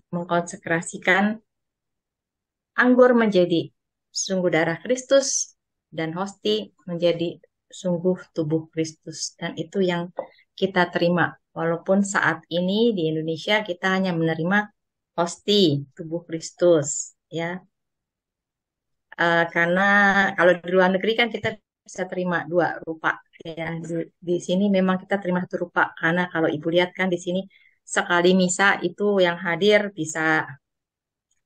mengkonsekrasikan anggur menjadi sungguh darah Kristus dan hosti menjadi sungguh tubuh Kristus. Dan itu yang kita terima. Walaupun saat ini di Indonesia kita hanya menerima hosti tubuh Kristus, ya. Karena kalau di luar negeri kan kita bisa terima dua rupa, ya. Di sini memang kita terima satu rupa karena kalau ibu lihat kan di sini sekali misa itu yang hadir bisa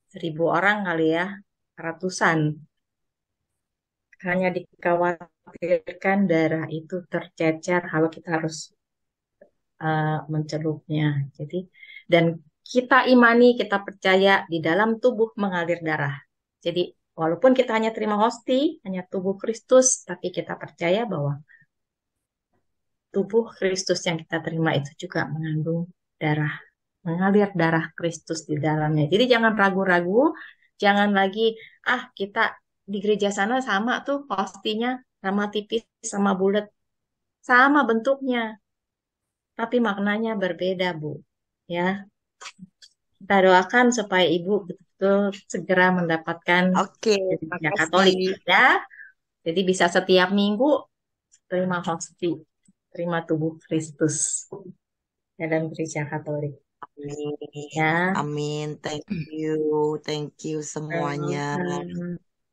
1.000 orang kali ya, ratusan. Hanya dikhawatirkan darah itu tercecer kalau kita harus mencelupnya. Jadi dan kita imani, kita percaya di dalam tubuh mengalir darah. Jadi walaupun kita hanya terima hosti, hanya tubuh Kristus, tapi kita percaya bahwa tubuh Kristus yang kita terima itu juga mengandung darah, mengalir darah Kristus di dalamnya. Jadi jangan ragu-ragu, jangan lagi, kita di gereja sana sama tuh hostinya, sama tipis, sama bulat, sama bentuknya, tapi maknanya berbeda, Bu. Ya, kita doakan supaya Ibu betul-betul segera mendapatkan oke, gereja makasih. Katolik ya. Jadi bisa setiap minggu terima hosti, terima tubuh Kristus dalam gereja Katolik. Amin, Ya. amin. Thank you semuanya.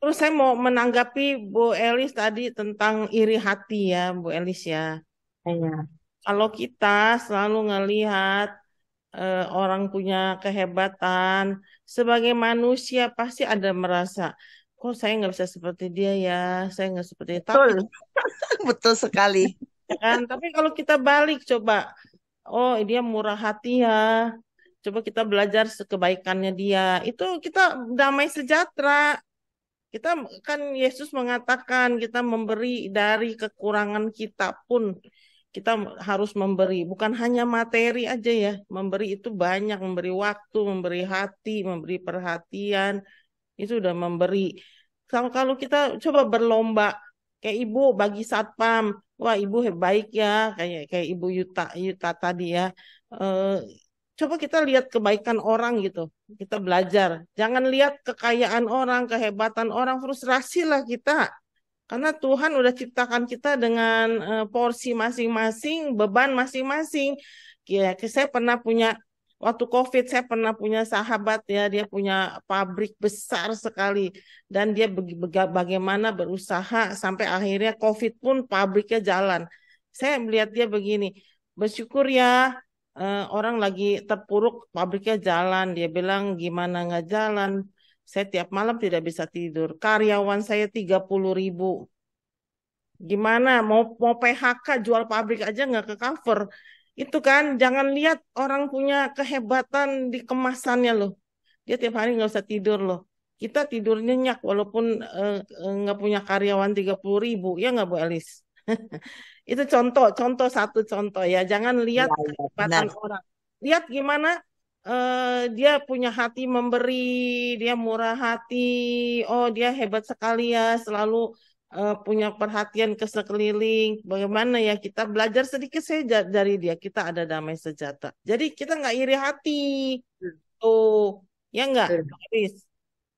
Terus saya mau menanggapi Bu Elis tadi tentang iri hati ya, Bu Elis ya. Ya. Kalau kita selalu ngelihat orang punya kehebatan, sebagai manusia pasti ada merasa, kok saya nggak bisa seperti dia ya, saya nggak seperti itu. Tapi Betul, betul sekali. ya kan, tapi kalau kita balik coba, oh dia murah hati ya, coba kita belajar kebaikannya dia, itu kita damai sejahtera. Kita kan Yesus mengatakan kita memberi dari kekurangan kita pun kita harus memberi, bukan hanya materi aja ya. Memberi itu banyak, memberi waktu, memberi hati, memberi perhatian, itu udah memberi. Kalau kalau kita coba berlomba kayak ibu bagi satpam, wah ibu baik ya, kayak ibu Yuta Yuta tadi ya. Eh, Coba kita lihat kebaikan orang gitu. Kita belajar. Jangan lihat kekayaan orang, kehebatan orang, frustrasi lah kita. Karena Tuhan udah ciptakan kita dengan porsi masing-masing, beban masing-masing. Ya, saya pernah punya, waktu COVID, saya pernah punya sahabat ya, dia punya pabrik besar sekali. Dan dia bagaimana berusaha sampai akhirnya COVID pun pabriknya jalan. Saya melihat dia begini, bersyukur ya, orang lagi terpuruk, pabriknya jalan. Dia bilang gimana nggak jalan? Saya tiap malam tidak bisa tidur. Karyawan saya 30.000. Gimana? Mau PHK jual pabrik aja nggak ke cover. Itu kan, jangan lihat orang punya kehebatan di kemasannya loh. Dia tiap hari nggak usah tidur loh. Kita tidur nyenyak walaupun nggak punya karyawan 30.000. Ya nggak Bu Elis? Itu contoh satu contoh ya. Jangan lihat Ya, ya, benar. kehebatan orang. Lihat gimana dia punya hati memberi, dia murah hati. Oh, dia hebat sekali ya, selalu punya perhatian ke sekeliling. Bagaimana ya kita belajar sedikit saja dari dia. Kita ada damai sejahtera. Jadi kita nggak iri hati. Tuh, ya nggak, Betul, Chris?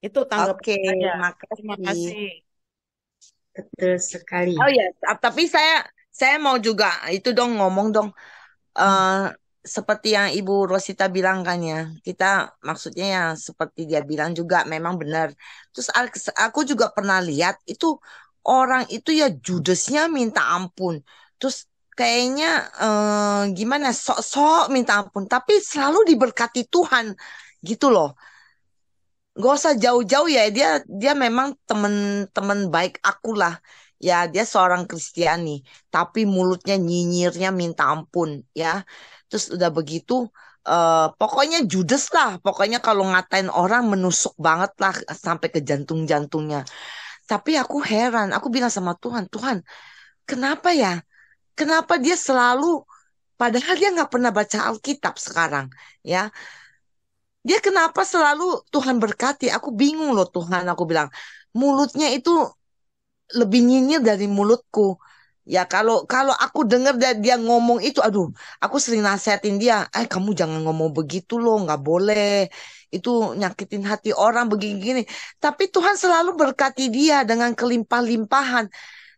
Itu tanggapan Oke, saya. Terima makasih. kasih. betul sekali. Oh ya, tapi saya mau juga itu dong ngomong dong. eh Seperti yang Ibu Rosita bilang kan ya, kita maksudnya ya seperti dia bilang juga memang benar. Terus aku juga pernah lihat itu orang itu ya judesnya minta ampun. Terus kayaknya gimana sok-sok minta ampun, tapi selalu diberkati Tuhan gitu loh. Gak usah jauh-jauh ya, dia memang temen-temen baik aku lah. Ya, dia seorang Kristiani, tapi mulutnya nyinyirnya minta ampun ya. Terus udah begitu, pokoknya judes lah. Pokoknya kalau ngatain orang menusuk banget lah sampai ke jantung-jantungnya. Tapi aku heran, aku bilang sama Tuhan, Tuhan, kenapa ya? Kenapa dia selalu, padahal dia nggak pernah baca Alkitab sekarang, ya? Dia kenapa selalu Tuhan berkati? Aku bingung loh Tuhan, aku bilang. Mulutnya itu lebih nyinyir dari mulutku. Ya kalau kalau aku dengar dia ngomong itu, aduh, aku sering nasihatin dia, kamu jangan ngomong begitu loh, nggak boleh. Itu nyakitin hati orang begini-gini. Tapi Tuhan selalu berkati dia dengan kelimpah-limpahan.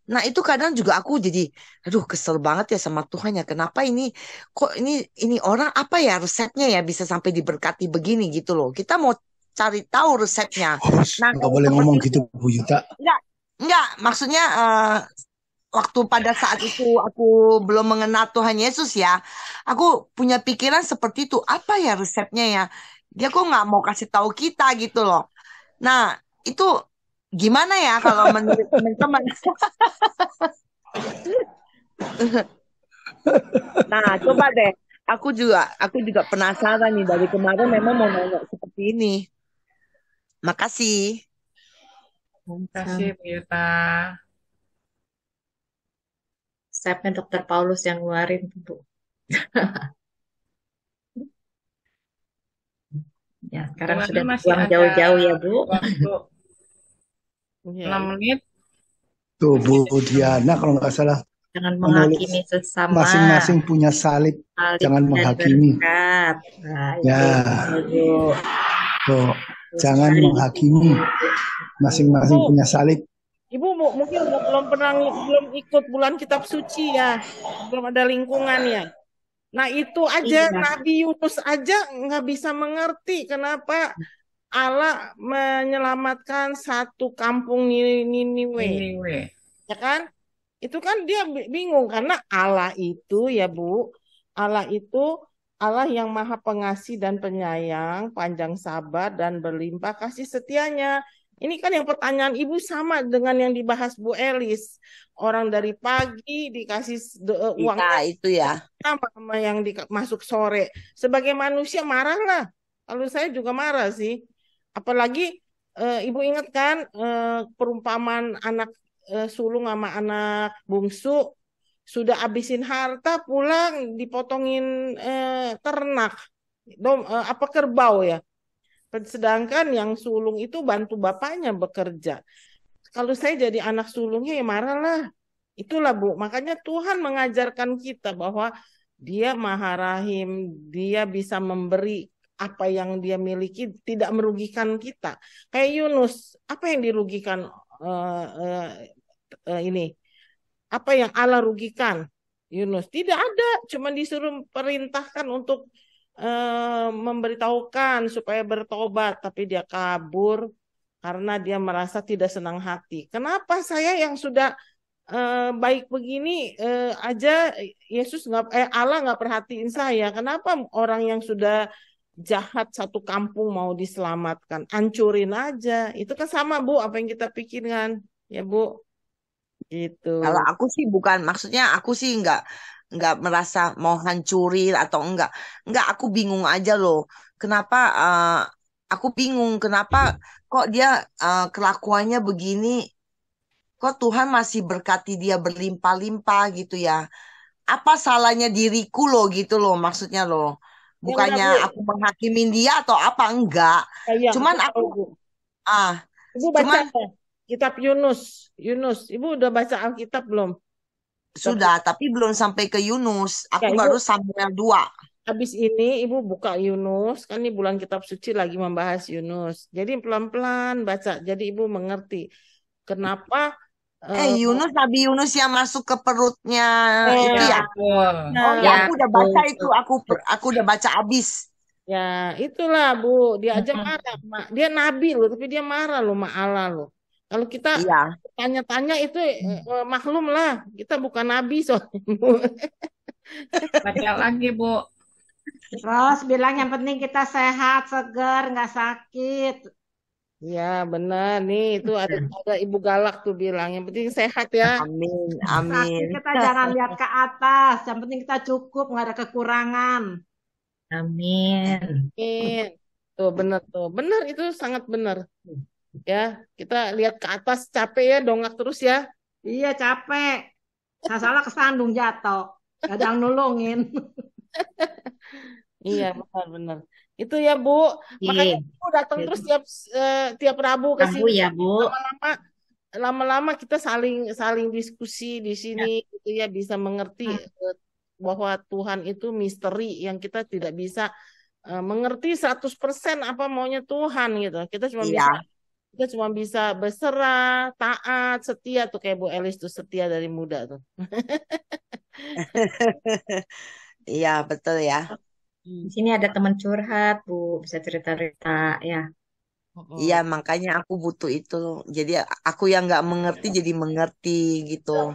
Nah, itu kadang juga aku jadi, aduh, kesel banget ya sama Tuhan ya. Kenapa ini, kok ini orang apa ya resepnya ya bisa sampai diberkati begini gitu loh. Kita mau cari tahu resepnya. Oh, Nah, nggak kalau boleh seperti ngomong itu, gitu Bu Yuta. enggak, maksudnya waktu pada saat itu aku belum mengenal Tuhan Yesus ya, aku punya pikiran seperti itu. Apa ya resepnya ya? Dia kok nggak mau kasih tahu kita gitu loh. Nah, itu gimana ya kalau menurut teman-teman? Nah, coba deh. Aku juga penasaran nih dari kemarin memang mau nanya seperti ini. Makasih. Terima kasih, Bu Yuta. Resepnya Dokter Paulus yang ngeluarin tuh, Bu. Ya, sekarang Tuhan sudah masih buang ada jauh-jauh ya, Bu. waktu Ya, 6 menit. Tuh Bu Diana kalau nggak salah Jangan menulis menghakimi sesama, masing-masing punya salib, salib jangan dan menghakimi. berkat. Nah, itu Ya, Bu. tuh, Betul jangan sekali. menghakimi. Masing-masing Ibu, punya salib. Ibu mungkin belum ikut bulan kitab suci ya, belum ada lingkungan ya. Nah itu aja Iya, Nabi Yunus aja nggak bisa mengerti kenapa Allah menyelamatkan satu kampung Niniwe, Anyway, ya kan? Itu kan dia bingung karena Allah itu ya Bu, Allah itu Allah yang maha pengasih dan penyayang, panjang sabar dan berlimpah kasih setianya. Ini kan yang pertanyaan Ibu sama dengan yang dibahas Bu Elis. Orang dari pagi dikasih uangnya Iya, itu ya. sama yang masuk sore. Sebagai manusia marahlah. Kalau saya juga marah sih. Apalagi Ibu ingat kan perumpamaan anak sulung sama anak bungsu sudah habisin harta pulang dipotongin ternak apa kerbau ya. Sedangkan yang sulung itu bantu bapaknya bekerja. Kalau saya jadi anak sulungnya ya marahlah. Itulah Bu, makanya Tuhan mengajarkan kita bahwa Dia Maha Rahim, Dia bisa memberi apa yang Dia miliki tidak merugikan kita. Kayak Yunus, apa yang dirugikan eh, eh, ini? Apa yang Allah rugikan? Yunus tidak ada, cuma disuruh perintahkan untuk memberitahukan supaya bertobat, tapi dia kabur karena dia merasa tidak senang hati. Kenapa saya yang sudah baik begini aja Yesus nggak Allah nggak perhatiin saya? Kenapa orang yang sudah jahat satu kampung mau diselamatkan? Hancurin aja. Itu kan sama Bu, apa yang kita pikirkan, ya Bu? Gitu. Kalau aku sih bukan, maksudnya aku sih nggak merasa mau hancurin atau enggak. Aku bingung aja loh. Kenapa? Aku bingung kenapa kok dia kelakuannya begini? Kok Tuhan masih berkati dia berlimpah-limpah gitu ya? Apa salahnya diriku loh gitu loh maksudnya loh. Ya enggak Bukannya Bu, aku menghakimin dia atau apa enggak. kayak aku Cuman aku tahu Bu. ah Ibu baca cuman kitab Yunus. Yunus, Ibu udah baca Alkitab belum? Kitab sudah tapi belum sampai ke Yunus. ya Aku Ibu baru Samuel 2. habis ini Ibu buka Yunus, kan ini bulan kitab suci lagi membahas Yunus. Jadi pelan-pelan baca, jadi Ibu mengerti kenapa eh, Yunus, Nabi Yunus yang masuk ke perutnya itu Ya, ya. betul. Oh ya, Ya, nah, aku udah betul. baca itu. Aku udah baca habis. ya itulah Bu, dia aja Mm-mm. marah, Mak. Dia nabi loh, tapi dia marah loh sama Allah loh. Kalau kita Iya. tanya-tanya itu maklum lah, kita bukan nabi soalnya. Baca lagi, Bu. Terus bilang yang penting kita sehat, segar, nggak sakit. Ya benar nih itu ada Ibu Galak tuh bilang yang penting sehat ya. Amin, Sakit amin. kita jangan lihat ke atas. Yang penting kita cukup, nggak ada kekurangan. Amin. Amin. Tuh benar tuh. Benar itu sangat benar. Ya, kita lihat ke atas capek ya, dongak terus ya. Iya capek. Nggak salah kesandung jatuh. Gak ada yang nolongin. Iya, benar-benar. Itu ya, Bu. Makanya Iya, Bu datang terus tiap Rabu ke Rabu sini. ya, Bu. Lama-lama lama-lama kita saling saling diskusi di sini gitu ya, bisa mengerti bahwa Tuhan itu misteri yang kita tidak bisa mengerti 100% apa maunya Tuhan gitu. Iya. Kita cuma bisa berserah, taat, setia tuh kayak Bu Elis tuh setia dari muda tuh. Iya, betul ya. Di sini ada teman curhat, Bu. Bisa cerita-cerita ya. Iya, makanya aku butuh itu. Jadi aku yang nggak mengerti jadi mengerti gitu.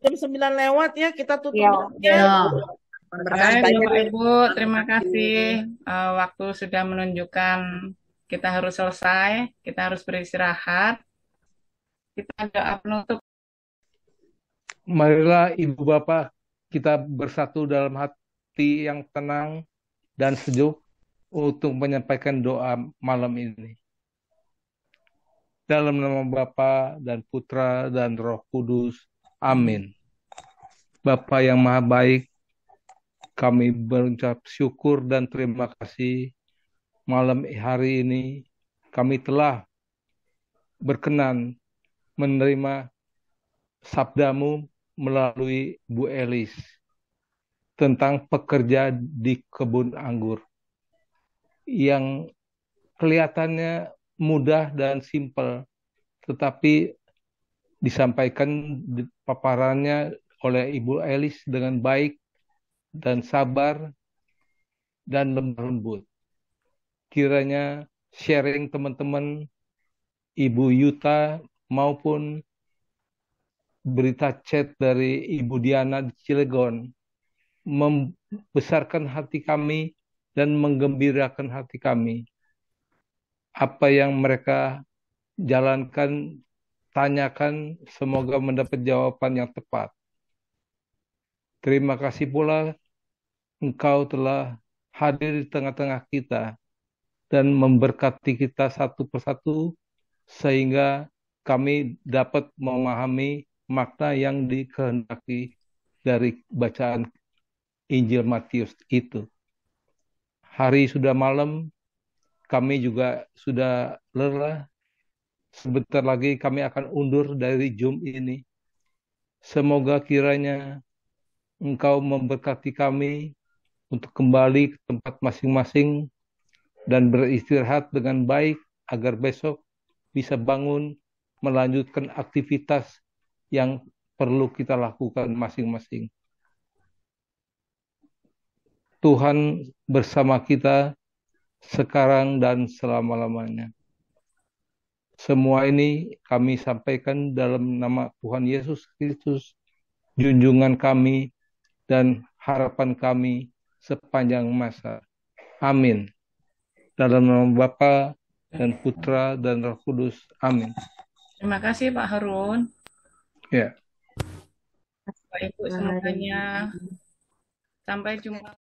Jam 9 lewat ya, kita tutup Iya, dulu ya. iya. Makasih Baik, banyak Bapak ya. Ibu, terima kasih. Waktu sudah menunjukkan kita harus selesai, kita harus beristirahat. Kita doa penutup. Marilah Ibu Bapak kita bersatu dalam hati yang tenang dan sejuk untuk menyampaikan doa malam ini. Dalam nama Bapa dan Putra dan Roh Kudus. Amin. Bapa yang Maha Baik, kami berucap syukur dan terima kasih malam hari ini kami telah berkenan menerima sabdamu melalui Bu Elis tentang pekerja di kebun anggur yang kelihatannya mudah dan simpel, tetapi disampaikan paparannya oleh Ibu Elis dengan baik dan sabar dan lemah lembut. Kiranya sharing teman-teman Ibu Yuta maupun berita chat dari Ibu Diana di Cilegon besarkan hati kami dan menggembirakan hati kami. Apa yang mereka jalankan, tanyakan, semoga mendapat jawaban yang tepat. Terima kasih pula Engkau telah hadir di tengah-tengah kita dan memberkati kita satu persatu sehingga kami dapat memahami makna yang dikehendaki dari bacaan Injil Matius itu. Hari sudah malam, kami juga sudah lelah. Sebentar lagi kami akan undur dari Zoom ini. Semoga kiranya Engkau memberkati kami untuk kembali ke tempat masing-masing dan beristirahat dengan baik agar besok bisa bangun melanjutkan aktivitas yang perlu kita lakukan masing-masing. Tuhan bersama kita sekarang dan selama-lamanya. Semua ini kami sampaikan dalam nama Tuhan Yesus Kristus, junjungan kami dan harapan kami sepanjang masa. Amin. Dalam nama Bapa dan Putra dan Roh Kudus. Amin. Terima kasih Pak Harun. Ya. Bapak Ibu semuanya. Sampai jumpa.